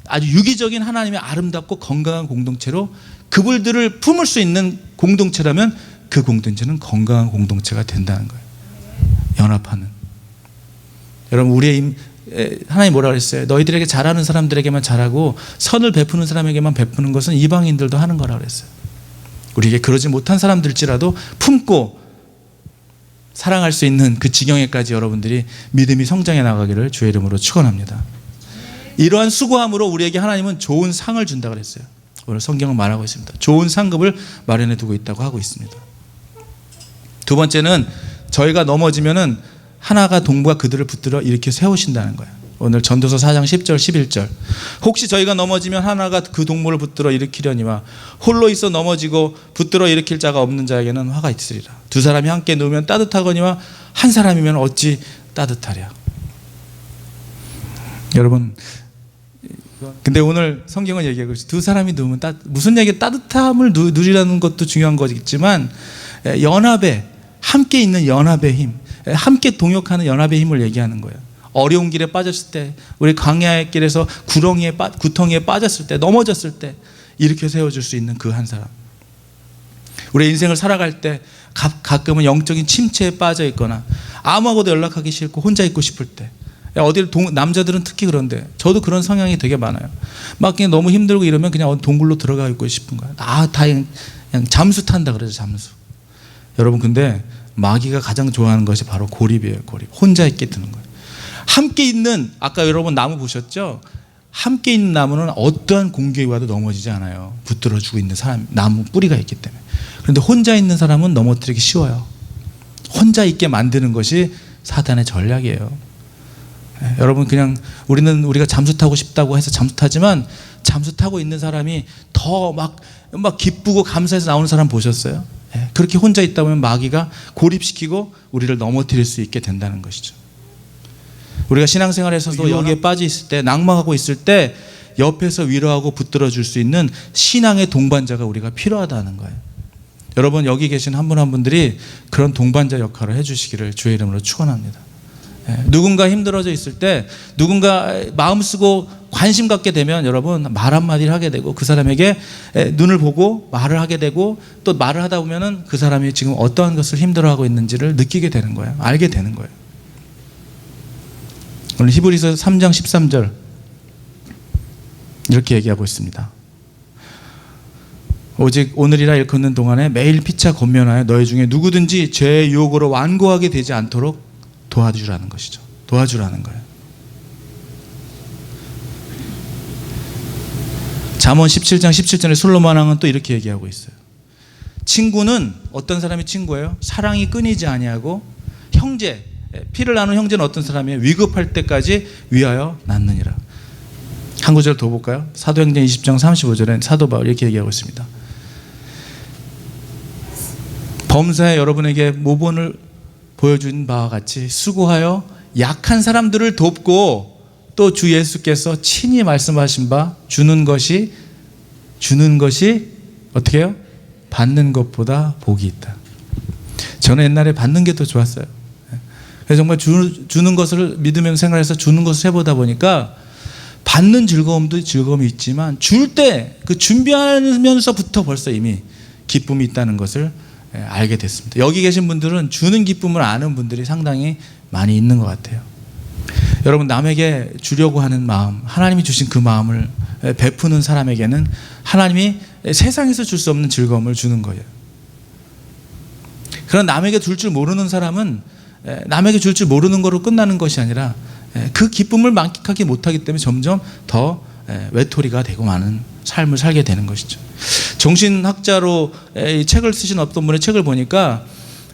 아주 유기적인 하나님의 아름답고 건강한 공동체로 그분들을 품을 수 있는 공동체라면 그 공동체는 건강한 공동체가 된다는 거예요. 연합하는. 여러분, 우리의 하나님 뭐라 그랬어요? 너희들에게 잘하는 사람들에게만 잘하고 선을 베푸는 사람에게만 베푸는 것은 이방인들도 하는 거라 그랬어요. 우리에게 그러지 못한 사람들일지라도 품고 사랑할 수 있는 그 지경에까지 여러분들이 믿음이 성장해 나가기를 주의 이름으로 축원합니다. 이러한 수고함으로 우리에게 하나님은 좋은 상을 준다고 그랬어요. 오늘 성경은 말하고 있습니다. 좋은 상급을 마련해 두고 있다고 하고 있습니다. 두 번째는 저희가 넘어지면은 하나가 동부가 그들을 붙들어 일으켜 세우신다는 거예요. 오늘 전도서 4장 10절 11절. 혹시 저희가 넘어지면 하나가 그 동물을 붙들어 일으키려니와 홀로 있어 넘어지고 붙들어 일으킬 자가 없는 자에게는 화가 있으리라. 두 사람이 함께 누우면 따뜻하거니와 한 사람이면 어찌 따뜻하랴. 여러분, 근데 오늘 성경은 얘기하고 있어요. 두 사람이 누우면 무슨 얘기, 따뜻함을 누리라는 것도 중요한 거겠지만 연합에, 함께 있는 연합의 힘, 함께 동역하는 연합의 힘을 얘기하는 거예요. 어려운 길에 빠졌을 때, 우리 광야의 길에서 구덩이에 빠졌을 때, 넘어졌을 때 일으켜 세워줄 수 있는 그 한 사람. 우리 인생을 살아갈 때 가끔은 영적인 침체에 빠져 있거나 아무하고도 연락하기 싫고 혼자 있고 싶을 때, 어딜 남자들은 특히 그런데 저도 그런 성향이 되게 많아요. 막 그냥 너무 힘들고 이러면 그냥 동굴로 들어가 있고 싶은 거예요. 다 그냥 잠수 탄다 그러죠, 잠수. 여러분, 근데 마귀가 가장 좋아하는 것이 바로 고립이에요. 고립. 혼자 있게 드는 거예요. 함께 있는, 아까 여러분 나무 보셨죠? 함께 있는 나무는 어떠한 공격이 와도 넘어지지 않아요. 붙들어주고 있는 사람, 나무 뿌리가 있기 때문에. 그런데 혼자 있는 사람은 넘어뜨리기 쉬워요. 혼자 있게 만드는 것이 사탄의 전략이에요. 여러분, 그냥 우리가 잠수 타고 싶다고 해서 잠수 타지만 잠수 타고 있는 사람이 더 막 기쁘고 감사해서 나오는 사람 보셨어요? 그렇게 혼자 있다 보면 마귀가 고립시키고 우리를 넘어뜨릴 수 있게 된다는 것이죠. 우리가 신앙생활에서도 여기에 빠져 있을 때, 낙망하고 있을 때 옆에서 위로하고 붙들어 줄 수 있는 신앙의 동반자가 우리가 필요하다는 거예요. 여러분, 여기 계신 한 분 한 분들이 그런 동반자 역할을 해주시기를 주의 이름으로 축원합니다. 누군가 힘들어져 있을 때, 누군가 마음 쓰고 관심 갖게 되면 여러분 말 한마디를 하게 되고 그 사람에게 눈을 보고 말을 하게 되고 또 말을 하다 보면은 그 사람이 지금 어떠한 것을 힘들어하고 있는지를 느끼게 되는 거예요. 알게 되는 거예요. 오늘 히브리서 3장 13절 이렇게 얘기하고 있습니다. 오직 오늘이라 일컫는 동안에 매일 피차 권면하여 너희 중에 누구든지 죄의 유혹으로 완고하게 되지 않도록 도와주라는 것이죠. 도와주라는 거예요. 잠언 17장 17절에 솔로몬 왕은 또 이렇게 얘기하고 있어요. 친구는 어떤 사람이 친구예요? 사랑이 끊이지 아니하고 형제, 피를 나눈 형제는 어떤 사람이에요? 위급할 때까지 위하여 낳느니라. 한 구절 더 볼까요? 사도행전 20장 35절에 사도 바울 이렇게 얘기하고 있습니다. 범사에 여러분에게 모본을 보여준 바와 같이 수고하여 약한 사람들을 돕고 또 주 예수께서 친히 말씀하신 바 주는 것이 어떻게 해요? 받는 것보다 복이 있다. 저는 옛날에 받는 게 더 좋았어요. 그래서 정말 주는 것을 믿으면서 생활해서 주는 것을 해보다 보니까 받는 즐거움이 있지만 줄 때 그 준비하면서부터 벌써 이미 기쁨이 있다는 것을 알게 됐습니다. 여기 계신 분들은 주는 기쁨을 아는 분들이 상당히 많이 있는 것 같아요. 여러분, 남에게 주려고 하는 마음, 하나님이 주신 그 마음을 베푸는 사람에게는 하나님이 세상에서 줄 수 없는 즐거움을 주는 거예요. 그런 남에게 줄 줄 모르는 사람은 남에게 줄 줄 모르는 거로 끝나는 것이 아니라 그 기쁨을 만끽하지 못하기 때문에 점점 더 외톨이가 되고 많은 삶을 살게 되는 것이죠. 정신학자로 이 책을 쓰신 어떤 분의 책을 보니까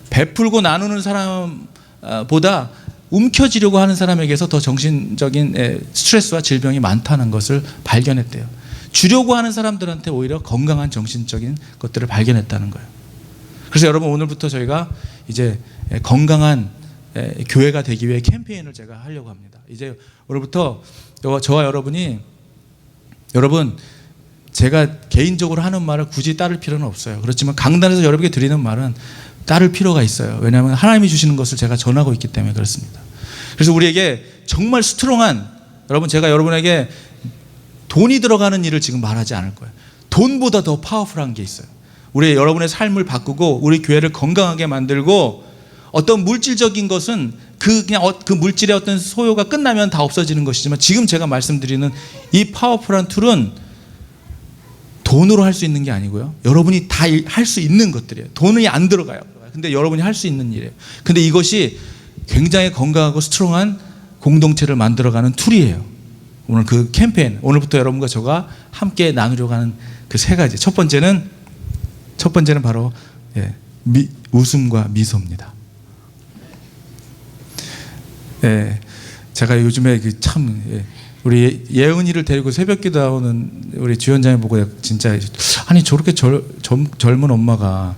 베풀고 나누는 사람보다 움켜쥐려고 하는 사람에게서 더 정신적인 스트레스와 질병이 많다는 것을 발견했대요. 주려고 하는 사람들한테 오히려 건강한 정신적인 것들을 발견했다는 거예요. 그래서 여러분 오늘부터 저희가 이제 건강한 교회가 되기 위해 캠페인을 제가 하려고 합니다. 이제 오늘부터 저와 여러분이 여러분 제가 개인적으로 하는 말을 굳이 따를 필요는 없어요. 그렇지만 강단에서 여러분께 드리는 말은 따를 필요가 있어요. 왜냐하면 하나님이 주시는 것을 제가 전하고 있기 때문에 그렇습니다. 그래서 우리에게 정말 스트롱한 여러분 제가 여러분에게 돈이 들어가는 일을 지금 말하지 않을 거예요. 돈보다 더 파워풀한 게 있어요. 우리 여러분의 삶을 바꾸고 우리 교회를 건강하게 만들고 어떤 물질적인 것은 그 물질의 어떤 소요가 끝나면 다 없어지는 것이지만 지금 제가 말씀드리는 이 파워풀한 툴은 돈으로 할 수 있는 게 아니고요. 여러분이 다 할 수 있는 것들이에요. 돈이 안 들어가요. 근데 여러분이 할 수 있는 일이에요. 근데 이것이 굉장히 건강하고 스트롱한 공동체를 만들어가는 툴이에요. 오늘 그 캠페인, 오늘부터 여러분과 저가 함께 나누려고 하는 그 세 가지. 첫 번째는 바로 웃음과 미소입니다. 제가 요즘에 우리 예은이를 데리고 새벽 기도하는 우리 주연장에 보고 진짜 아니 저렇게 젊은 엄마가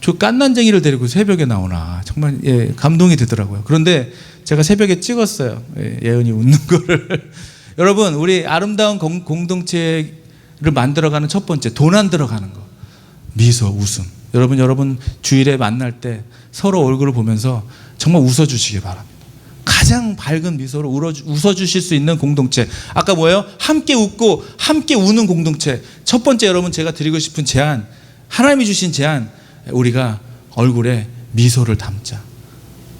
저 깐난쟁이를 데리고 새벽에 나오나 정말 감동이 되더라고요. 그런데 제가 새벽에 찍었어요. 예은이 웃는 거를. 여러분 우리 아름다운 공동체를 만들어가는 첫 번째 돈 안 들어가는 거 미소 웃음. 여러분 주일에 만날 때 서로 얼굴을 보면서 정말 웃어주시기 바랍니다. 가장 밝은 미소로 웃어주실 수 있는 공동체. 아까 뭐예요? 함께 웃고 함께 우는 공동체. 첫 번째 여러분 제가 드리고 싶은 제안, 하나님이 주신 제안, 우리가 얼굴에 미소를 담자.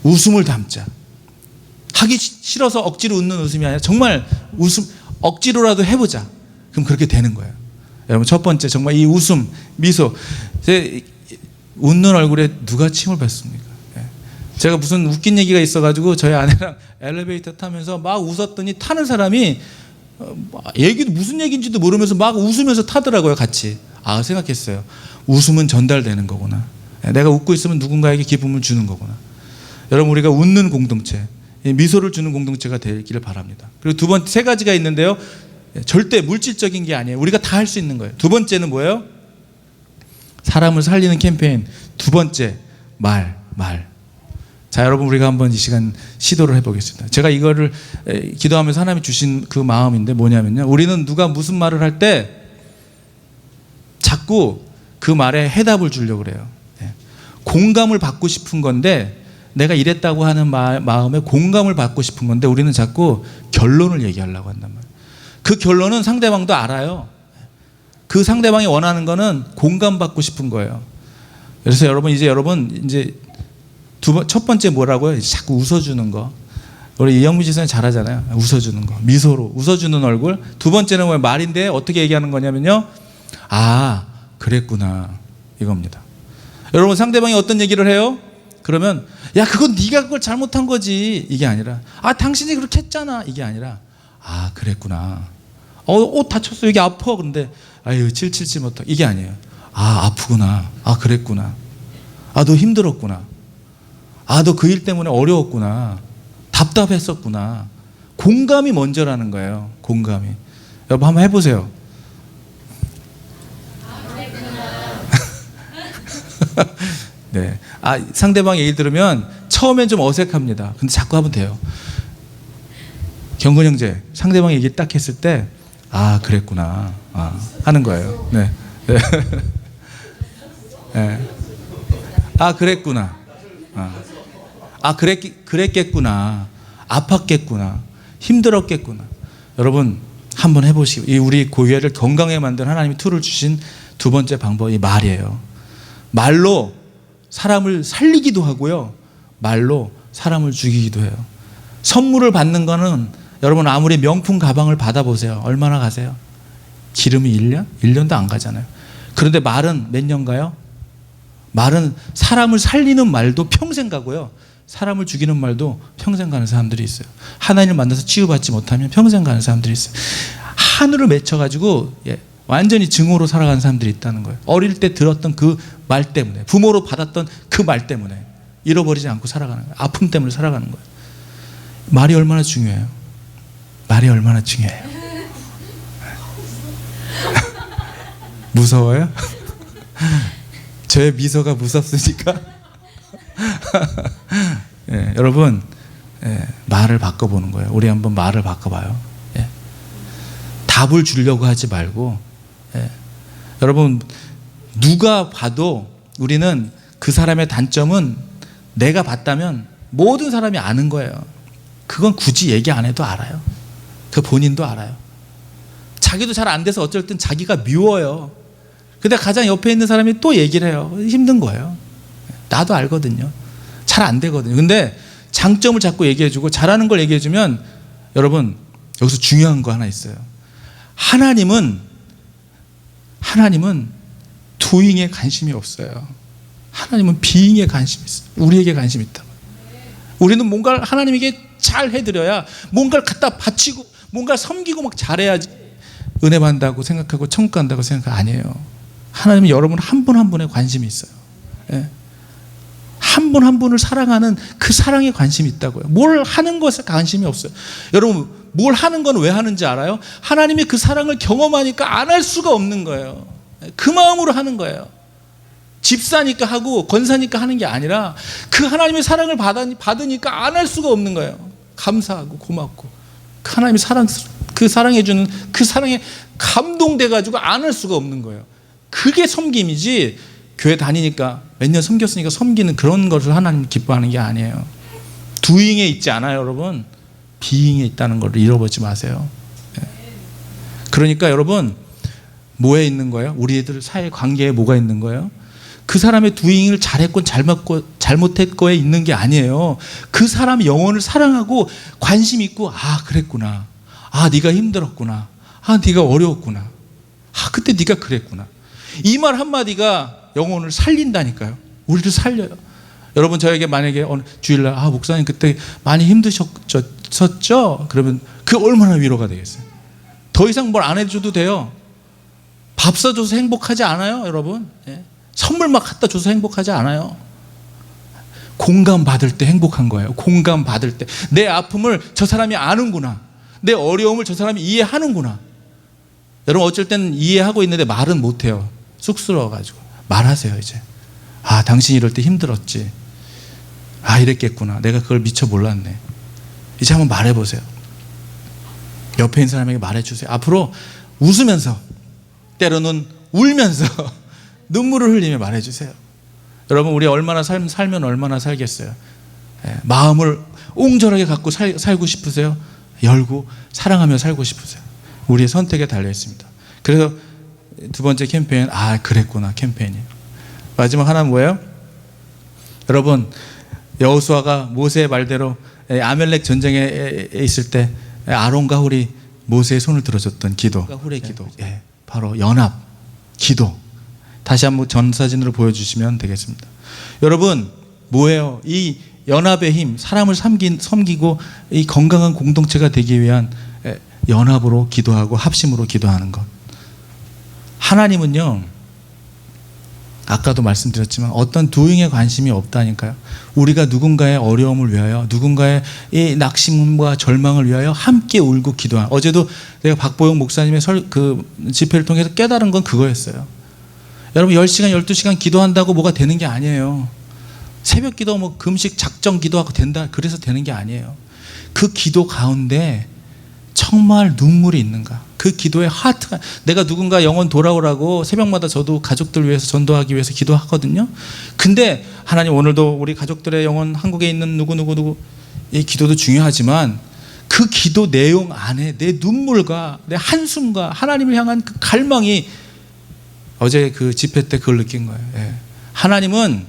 웃음을 담자. 하기 싫어서 억지로 웃는 웃음이 아니라 정말 억지로라도 해보자. 그럼 그렇게 되는 거예요. 여러분 첫 번째 정말 이 웃음, 미소. 웃는 얼굴에 누가 침을 뱉습니까? 제가 무슨 웃긴 얘기가 있어가지고 저희 아내랑 엘리베이터 타면서 막 웃었더니 타는 사람이 얘기도 무슨 얘기인지도 모르면서 막 웃으면서 타더라고요. 같이. 생각했어요. 웃음은 전달되는 거구나. 내가 웃고 있으면 누군가에게 기쁨을 주는 거구나. 여러분 우리가 웃는 공동체, 미소를 주는 공동체가 되기를 바랍니다. 그리고 두 번째 세 가지가 있는데요. 절대 물질적인 게 아니에요. 우리가 다 할 수 있는 거예요. 두 번째는 뭐예요? 사람을 살리는 캠페인. 두 번째 말. 자 여러분 우리가 한번 이 시간 시도를 해보겠습니다. 제가 이거를 기도하면서 하나님이 주신 그 마음인데 뭐냐면요. 우리는 누가 무슨 말을 할 때 자꾸 그 말에 해답을 주려고 그래요. 공감을 받고 싶은 건데 내가 이랬다고 하는 마음에 공감을 받고 싶은 건데 우리는 자꾸 결론을 얘기하려고 한단 말이에요. 그 결론은 상대방도 알아요. 그 상대방이 원하는 거는 공감받고 싶은 거예요. 그래서 여러분 이제 첫 번째 뭐라고요? 자꾸 웃어주는 거. 우리 이영미 지사님 잘하잖아요. 웃어주는 거. 미소로 웃어주는 얼굴. 두 번째는 뭐 말인데 어떻게 얘기하는 거냐면요. 그랬구나. 이겁니다. 여러분 상대방이 어떤 얘기를 해요? 그러면 야 그건 네가 그걸 잘못한 거지. 이게 아니라 당신이 그렇게 했잖아. 이게 아니라 그랬구나. 옷 다쳤어. 여기 아파. 그런데 아유 777 못하. 이게 아니에요. 아프구나. 그랬구나. 너 힘들었구나. 너 그 일 때문에 어려웠구나. 답답했었구나. 공감이 먼저라는 거예요. 공감이. 여러분 한번 해보세요. 네. 상대방 얘기 들으면 처음엔 좀 어색합니다. 근데 자꾸 하면 돼요. 경건 형제, 상대방 얘기 딱 했을 때 그랬구나. 하는 거예요. 네. 네. 네. 그랬구나. 그랬겠구나. 아팠겠구나. 힘들었겠구나. 여러분 한번 해보시고 우리 교회를 건강하게 만든 하나님이 툴을 주신 두 번째 방법이 말이에요. 말로 사람을 살리기도 하고요. 말로 사람을 죽이기도 해요. 선물을 받는 거는 여러분 아무리 명품 가방을 받아보세요. 얼마나 가세요? 기름이 1년? 1년도 안 가잖아요. 그런데 말은 몇 년 가요? 말은 사람을 살리는 말도 평생 가고요. 사람을 죽이는 말도 평생 가는 사람들이 있어요. 하나님을 만나서 치유받지 못하면 평생 가는 사람들이 있어요. 하늘을 맺혀가지고 완전히 증오로 살아가는 사람들이 있다는 거예요. 어릴 때 들었던 그 말 때문에, 부모로 받았던 그 말 때문에 잃어버리지 않고 살아가는 거예요. 아픔 때문에 살아가는 거예요. 말이 얼마나 중요해요. 말이 얼마나 중요해요. 무서워요? 저의 미소가 무섭습니까? 예, 여러분, 말을 바꿔보는 거예요. 우리 한번 말을 바꿔봐요. 예. 답을 주려고 하지 말고, 여러분, 누가 봐도 우리는 그 사람의 단점은 내가 봤다면 모든 사람이 아는 거예요. 그건 굳이 얘기 안 해도 알아요. 그 본인도 알아요. 자기도 잘 안 돼서 어쩔 땐 자기가 미워요. 근데 가장 옆에 있는 사람이 또 얘기를 해요. 힘든 거예요. 나도 알거든요. 잘 안 되거든요. 근데 장점을 자꾸 얘기해주고 잘하는 걸 얘기해주면 여러분, 여기서 중요한 거 하나 있어요. 하나님은 doing에 관심이 없어요. 하나님은 being에 관심이 있어요. 우리에게 관심이 있다. 우리는 뭔가를 하나님에게 잘 해드려야, 뭔가를 갖다 바치고 뭔가를 섬기고 막 잘해야지 은혜 받는다고 생각하고 천국 간다고 생각 아니에요. 하나님은 여러분 한 분 한 분에 관심이 있어요. 한 분 한 분을 사랑하는 그 사랑에 관심이 있다고요. 뭘 하는 것에 관심이 없어요. 여러분, 뭘 하는 건 왜 하는지 알아요? 하나님이 그 사랑을 경험하니까 안 할 수가 없는 거예요. 그 마음으로 하는 거예요. 집사니까 하고 권사니까 하는 게 아니라 그 하나님의 사랑을 받으니까 안 할 수가 없는 거예요. 감사하고 고맙고 그 하나님이 그 사랑해주는 그 사랑에 감동돼가지고 안 할 수가 없는 거예요. 그게 섬김이지, 교회 다니니까 몇 년 섬겼으니까 섬기는 그런 것을 하나님 기뻐하는 게 아니에요. doing에 있지 않아요, 여러분. being에 있다는 걸 잃어버리지 마세요. 그러니까 여러분, 뭐에 있는 거예요? 우리들 사회 관계에 뭐가 있는 거예요? 그 사람의 doing을 잘했건 잘못했거에 있는 게 아니에요. 그 사람의 영혼을 사랑하고 관심 있고, 아 그랬구나, 아 네가 힘들었구나, 아 네가 어려웠구나, 아 그때 네가 그랬구나. 이 말 한마디가 영혼을 살린다니까요. 우리를 살려요. 여러분, 저에게 만약에 주일날 목사님 그때 많이 힘드셨죠? 그러면 그 얼마나 위로가 되겠어요. 더 이상 뭘 안 해줘도 돼요. 밥 사줘서 행복하지 않아요, 여러분? 선물 막 갖다 줘서 행복하지 않아요. 공감받을 때 행복한 거예요. 공감받을 때 내 아픔을 저 사람이 아는구나, 내 어려움을 저 사람이 이해하는구나. 여러분, 어쩔 때는 이해하고 있는데 말은 못해요. 쑥스러워가지고. 말하세요. 이제 당신이 이럴 때 힘들었지, 이랬겠구나, 내가 그걸 미처 몰랐네. 이제 한번 말해보세요. 옆에 있는 사람에게 말해주세요. 앞으로 웃으면서, 때로는 울면서 눈물을 흘리며 말해주세요. 여러분, 우리 얼마나 살면 얼마나 살겠어요. 마음을 옹졸하게 갖고 살고 싶으세요? 열고 사랑하며 살고 싶으세요? 우리의 선택에 달려있습니다. 그래서 두 번째 캠페인, 그랬구나 캠페인이에요. 마지막 하나는 뭐예요? 여러분, 여호수아가 모세의 말대로 아멜렉 전쟁에 있을 때 아론과 훌이 모세의 손을 들어줬던 기도, 훌의 기도, 바로 연합 기도. 다시 한번 전 사진으로 보여주시면 되겠습니다. 여러분, 뭐예요? 이 연합의 힘, 사람을 섬기고 이 건강한 공동체가 되기 위한 연합으로 기도하고 합심으로 기도하는 것. 하나님은요, 아까도 말씀드렸지만 어떤 doing에 관심이 없다니까요. 우리가 누군가의 어려움을 위하여, 누군가의 이 낙심과 절망을 위하여 함께 울고 기도하는. 어제도 내가 박보영 목사님의 그 집회를 통해서 깨달은 건 그거였어요. 여러분, 10시간 12시간 기도한다고 뭐가 되는 게 아니에요. 새벽 기도, 금식 작정 기도하고 된다 그래서 되는 게 아니에요. 그 기도 가운데 정말 눈물이 있는가, 그 기도의 하트가, 내가 누군가 영혼 돌아오라고 새벽마다 저도 가족들 위해서 전도하기 위해서 기도하거든요. 근데 하나님, 오늘도 우리 가족들의 영혼, 한국에 있는 누구 이 기도도 중요하지만 그 기도 내용 안에 내 눈물과 내 한숨과 하나님을 향한 그 갈망이, 어제 그 집회 때 그걸 느낀 거예요. 하나님은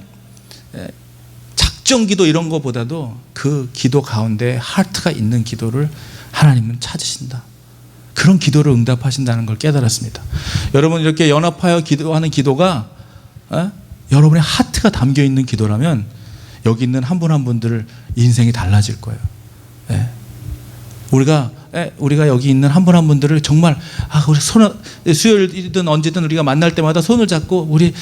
작정 기도 이런 거보다도 그 기도 가운데 하트가 있는 기도를 하나님은 찾으신다. 그런 기도를 응답하신다는 걸 깨달았습니다. 여러분, 이렇게 연합하여 기도하는 기도가 여러분의 하트가 담겨 있는 기도라면 여기 있는 한 분 한 분들 인생이 달라질 거예요. 우리가 여기 있는 한 분 한 분들을 정말 우리 수요일이든 언제든 우리가 만날 때마다 손을 잡고 우리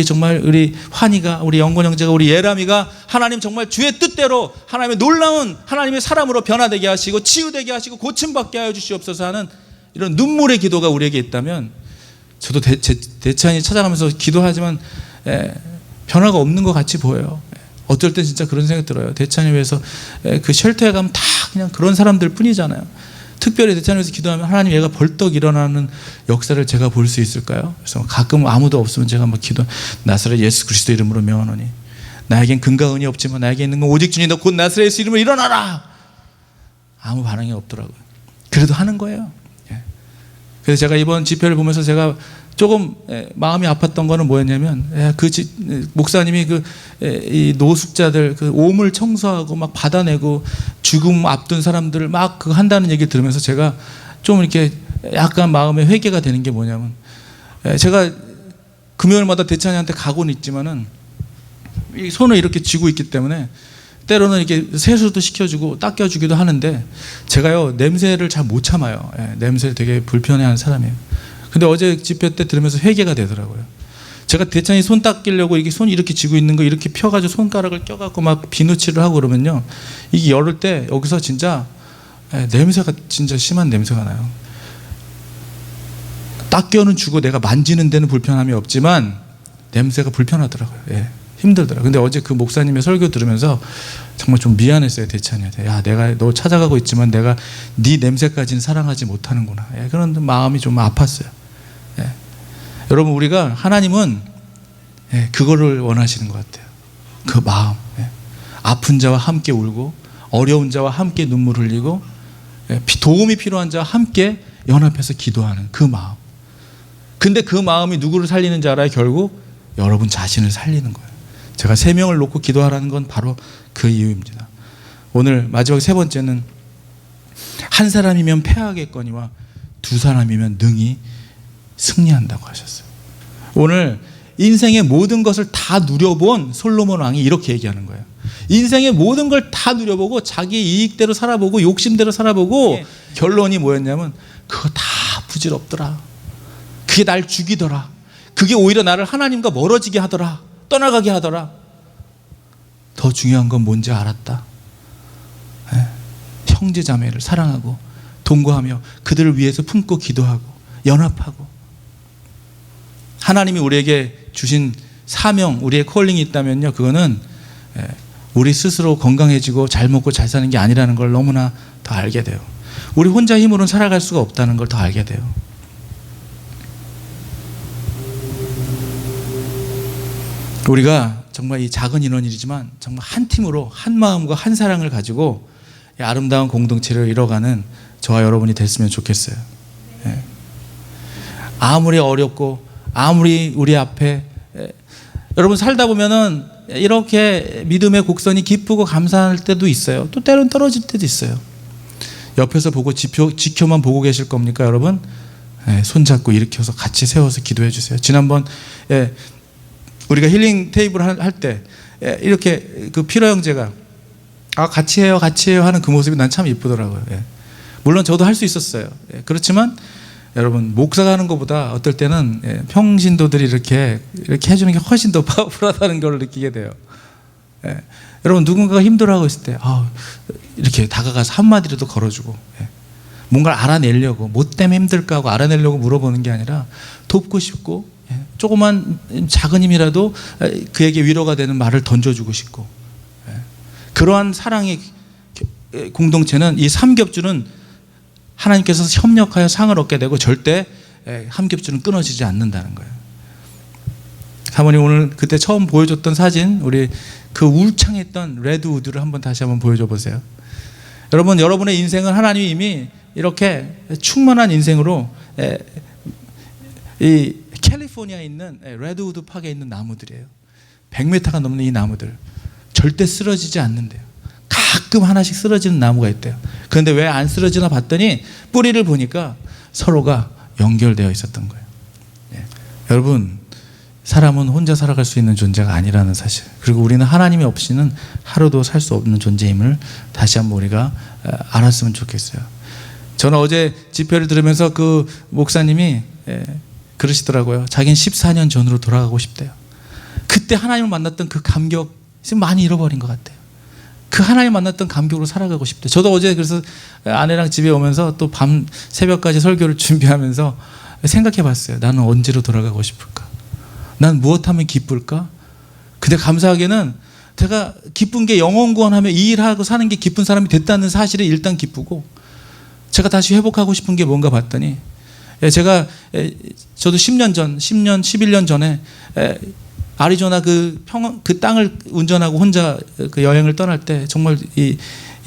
정말 우리 환희가, 우리 영건 형제가, 우리 예람이가 하나님 정말 주의 뜻대로 하나님의 놀라운 하나님의 사람으로 변화되게 하시고 치유되게 하시고 고침받게 하여 주시옵소서 하는 이런 눈물의 기도가 우리에게 있다면 저도 대찬이 찾아가면서 기도하지만 변화가 없는 것 같이 보여요. 어떨 때 진짜 그런 생각 들어요. 대찬이 위해서 그 쉘터에 가면 다 그냥 그런 사람들 뿐이잖아요. 특별히 대찬이 위해서 기도하면 하나님 얘가 벌떡 일어나는 역사를 제가 볼 수 있을까요? 그래서 가끔 아무도 없으면 제가 막 나사렛 예수 그리스도 이름으로 명하노니 나에겐 근과 은이 없지만 나에게 있는 건 오직 주님 너 곧 나사렛 예수 이름으로 일어나라. 아무 반응이 없더라고요. 그래도 하는 거예요. 그래서 제가 이번 집회를 보면서 제가 조금 마음이 아팠던 거는 뭐였냐면 목사님이 이 노숙자들 그 오물 청소하고 막 받아내고 죽음 앞둔 사람들을 막 그거 한다는 얘기 들으면서 제가 좀 이렇게 약간 마음에 회개가 되는 게 뭐냐면 제가 금요일마다 대찬이한테 가고는 있지만은 이 손을 이렇게 쥐고 있기 때문에 때로는 이렇게 세수도 시켜주고 닦여주기도 하는데 제가요 냄새를 잘 못 참아요. 냄새를 되게 불편해하는 사람이에요. 근데 어제 집회 때 들으면서 회개가 되더라고요. 제가 대찬이 손 닦이려고 이렇게 손 이렇게 쥐고 있는 거 이렇게 펴가지고 손가락을 껴갖고 막 비누칠을 하고 그러면요 이게 열을 때 여기서 진짜 냄새가 진짜 심한 냄새가 나요. 닦여는 주고 내가 만지는 데는 불편함이 없지만 냄새가 불편하더라고요. 힘들더라고요. 근데 어제 그 목사님의 설교 들으면서 정말 좀 미안했어요. 대찬이한테. 야, 내가 너 찾아가고 있지만 내가 네 냄새까지는 사랑하지 못하는구나. 그런 마음이 좀 아팠어요. 여러분 우리가 하나님은 그거를 원하시는 것 같아요. 그 마음. 아픈 자와 함께 울고 어려운 자와 함께 눈물 흘리고 도움이 필요한 자와 함께 연합해서 기도하는 그 마음. 근데 그 마음이 누구를 살리는지 알아요? 결국 여러분 자신을 살리는 거예요. 제가 3명을 놓고 기도하라는 건 바로 그 이유입니다. 오늘 마지막 3번째는 한 사람이면 패하겠거니와 2사람이면 능히 승리한다고 하셨어요. 오늘 인생의 모든 것을 다 누려본 솔로몬 왕이 이렇게 얘기하는 거예요. 인생의 모든 걸 다 누려보고 자기 이익대로 살아보고 욕심대로 살아보고 결론이 뭐였냐면 그거 다 부질없더라. 그게 날 죽이더라. 그게 오히려 나를 하나님과 멀어지게 하더라. 떠나가게 하더라. 더 중요한 건 뭔지 알았다. 형제 자매를 사랑하고 동거하며 그들을 위해서 품고 기도하고 연합하고 하나님이 우리에게 주신 사명, 우리의 콜링이 있다면요 그거는 우리 스스로 건강해지고 잘 먹고 잘 사는 게 아니라는 걸 너무나 더 알게 돼요. 우리 혼자 힘으로는 살아갈 수가 없다는 걸 더 알게 돼요. 우리가 정말 이 작은 인원이지만 정말 한 팀으로 한 마음과 한 사랑을 가지고 아름다운 공동체를 이뤄가는 저와 여러분이 됐으면 좋겠어요. 아무리 어렵고 아무리 우리 앞에 여러분 살다 보면은 이렇게 믿음의 곡선이 기쁘고 감사할 때도 있어요. 또 때로는 떨어질 때도 있어요. 옆에서 보고 지켜만 보고 계실 겁니까 여러분? 손잡고 일으켜서 같이 세워서 기도해 주세요. 지난번 우리가 힐링 테이블 할 때 이렇게 그 피로 형제가 같이 해요 하는 그 모습이 난 참 이쁘더라고요. 물론 저도 할 수 있었어요. 그렇지만 여러분 목사가 하는 것보다 어떨 때는 평신도들이 이렇게 해주는 게 훨씬 더 파워풀하다는 걸 느끼게 돼요. 여러분 누군가가 힘들어하고 있을 때 이렇게 다가가서 한마디라도 걸어주고 뭔가를 알아내려고 뭐 때문에 힘들까 하고 알아내려고 물어보는 게 아니라 돕고 싶고 조그만 작은 힘이라도 그에게 위로가 되는 말을 던져주고 싶고 그러한 사랑의 공동체는 이 삼겹줄은 하나님께서 협력하여 상을 얻게 되고 절대 삼겹줄은 끊어지지 않는다는 거예요. 사모님 오늘 그때 처음 보여줬던 사진 우리 그 울창했던 레드우드를 다시 한번 보여줘 보세요. 여러분 여러분의 인생은 하나님이 이미 이렇게 충만한 인생으로 이 캘리포니아에 있는 레드우드 파크에 있는 나무들이에요. 100m가 넘는 이 나무들 절대 쓰러지지 않는데요. 가끔 하나씩 쓰러지는 나무가 있대요. 그런데 왜 안 쓰러지나 봤더니 뿌리를 보니까 서로가 연결되어 있었던 거예요. 여러분 사람은 혼자 살아갈 수 있는 존재가 아니라는 사실, 그리고 우리는 하나님이 없이는 하루도 살 수 없는 존재임을 다시 한번 우리가 알았으면 좋겠어요. 저는 어제 집회를 들으면서 그 목사님이 그러시더라고요. 자기는 14년 전으로 돌아가고 싶대요. 그때 하나님을 만났던 그 감격 지금 많이 잃어버린 것 같아요. 그 하나님 만났던 감격으로 살아가고 싶대요. 저도 어제 그래서 아내랑 집에 오면서 또 밤 새벽까지 설교를 준비하면서 생각해 봤어요. 나는 언제로 돌아가고 싶을까? 난 무엇하면 기쁠까? 근데 감사하게는 제가 기쁜 게 영혼 구원하며 이 일하고 사는 게 기쁜 사람이 됐다는 사실에 일단 기쁘고, 제가 다시 회복하고 싶은 게 뭔가 봤더니, 저도 11년 전에 아리조나 그 땅을 운전하고 혼자 그 여행을 떠날 때 정말 이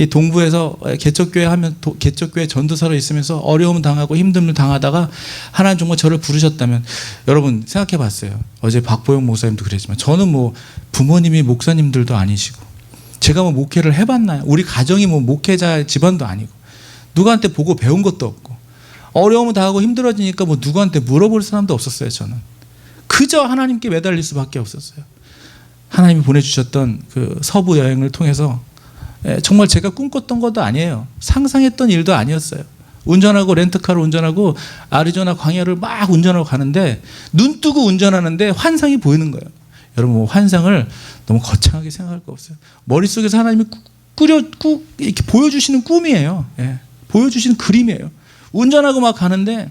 동부에서 개척교회 전도사로 있으면서 어려움 당하고 힘듦을 당하다가 하나님 정말 저를 부르셨다면, 여러분 생각해 봤어요. 어제 박보영 목사님도 그랬지만 저는 뭐 부모님이 목사님들도 아니시고 제가 뭐 목회를 해봤나요? 우리 가정이 뭐 목회자 집안도 아니고 누구한테 보고 배운 것도 없고 어려움을 당하고 힘들어지니까 뭐 누구한테 물어볼 사람도 없었어요. 저는 그저 하나님께 매달릴 수밖에 없었어요. 하나님이 보내주셨던 그 서부 여행을 통해서 정말 제가 꿈꿨던 것도 아니에요. 상상했던 일도 아니었어요. 운전하고 렌트카를 운전하고 아리조나 광야를 막 운전하고 가는데 눈 뜨고 운전하는데 환상이 보이는 거예요. 여러분 뭐 환상을 너무 거창하게 생각할 거 없어요. 머릿속에서 하나님이 이렇게 보여주시는 꿈이에요. 보여주시는 그림이에요. 운전하고 막 가는데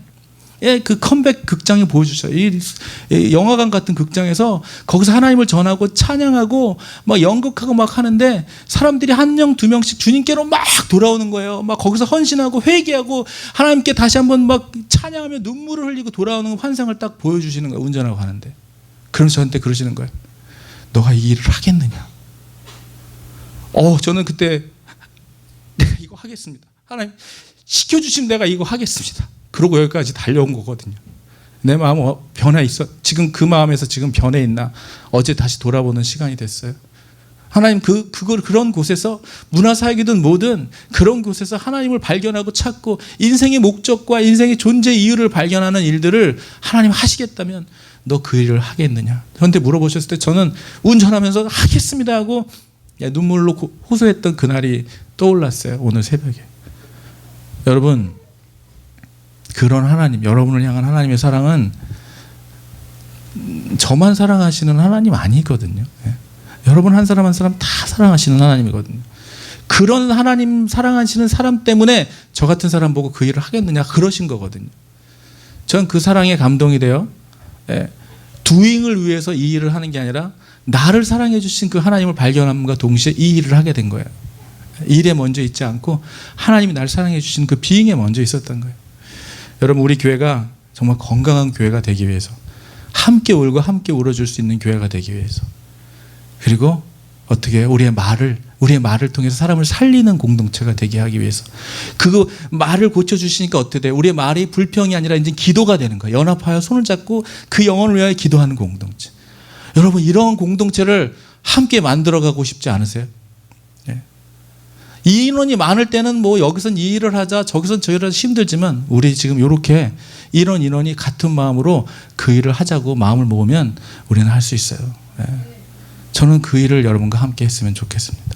그 컴백 극장에 보여주셔요. 이 영화관 같은 극장에서 거기서 하나님을 전하고 찬양하고 막 연극하고 막 하는데 사람들이 한 명 두 명씩 주님께로 막 돌아오는 거예요. 막 거기서 헌신하고 회개하고 하나님께 다시 한번 막 찬양하며 눈물을 흘리고 돌아오는 환상을 딱 보여주시는 거예요. 운전하고 가는데. 그러면서 저한테 그러시는 거예요. 너가 이 일을 하겠느냐? 저는 그때 내가 이거 하겠습니다. 하나님 시켜주시면 내가 이거 하겠습니다. 그러고 여기까지 달려온 거거든요. 내 마음 변해 있어. 지금 그 마음에서 지금 변해 있나? 어제 다시 돌아보는 시간이 됐어요. 하나님 그런 곳에서 문화사역이든 뭐든 그런 곳에서 하나님을 발견하고 찾고 인생의 목적과 인생의 존재 이유를 발견하는 일들을 하나님 하시겠다면 너 그 일을 하겠느냐? 저한테 물어보셨을 때 저는 운전하면서 하겠습니다 하고 눈물로 호소했던 그날이 떠올랐어요. 오늘 새벽에. 여러분 그런 하나님, 여러분을 향한 하나님의 사랑은 저만 사랑하시는 하나님 아니거든요. 여러분 한 사람 한 사람 다 사랑하시는 하나님이거든요. 그런 하나님 사랑하시는 사람 때문에 저 같은 사람 보고 그 일을 하겠느냐 그러신 거거든요. 전 그 사랑에 감동이 돼요. 두잉을 위해서 이 일을 하는 게 아니라 나를 사랑해 주신 그 하나님을 발견함과 동시에 이 일을 하게 된 거예요. 일에 먼저 있지 않고 하나님이 나를 사랑해 주신 그 비잉에 먼저 있었던 거예요. 여러분 우리 교회가 정말 건강한 교회가 되기 위해서, 함께 울고 함께 울어줄 수 있는 교회가 되기 위해서, 그리고 어떻게 우리의 말을 통해서 사람을 살리는 공동체가 되게 하기 위해서, 그 말을 고쳐주시니까 어떻게 돼요? 우리의 말이 불평이 아니라 이제 기도가 되는 거예요. 연합하여 손을 잡고 그 영혼을 위하여 기도하는 공동체. 여러분 이런 공동체를 함께 만들어가고 싶지 않으세요? 이 인원이 많을 때는 뭐 여기선 이 일을 하자 저기선 저 일을 하자 힘들지만 우리 지금 이렇게 이런 인원이 같은 마음으로 그 일을 하자고 마음을 모으면 우리는 할 수 있어요. 저는 그 일을 여러분과 함께 했으면 좋겠습니다.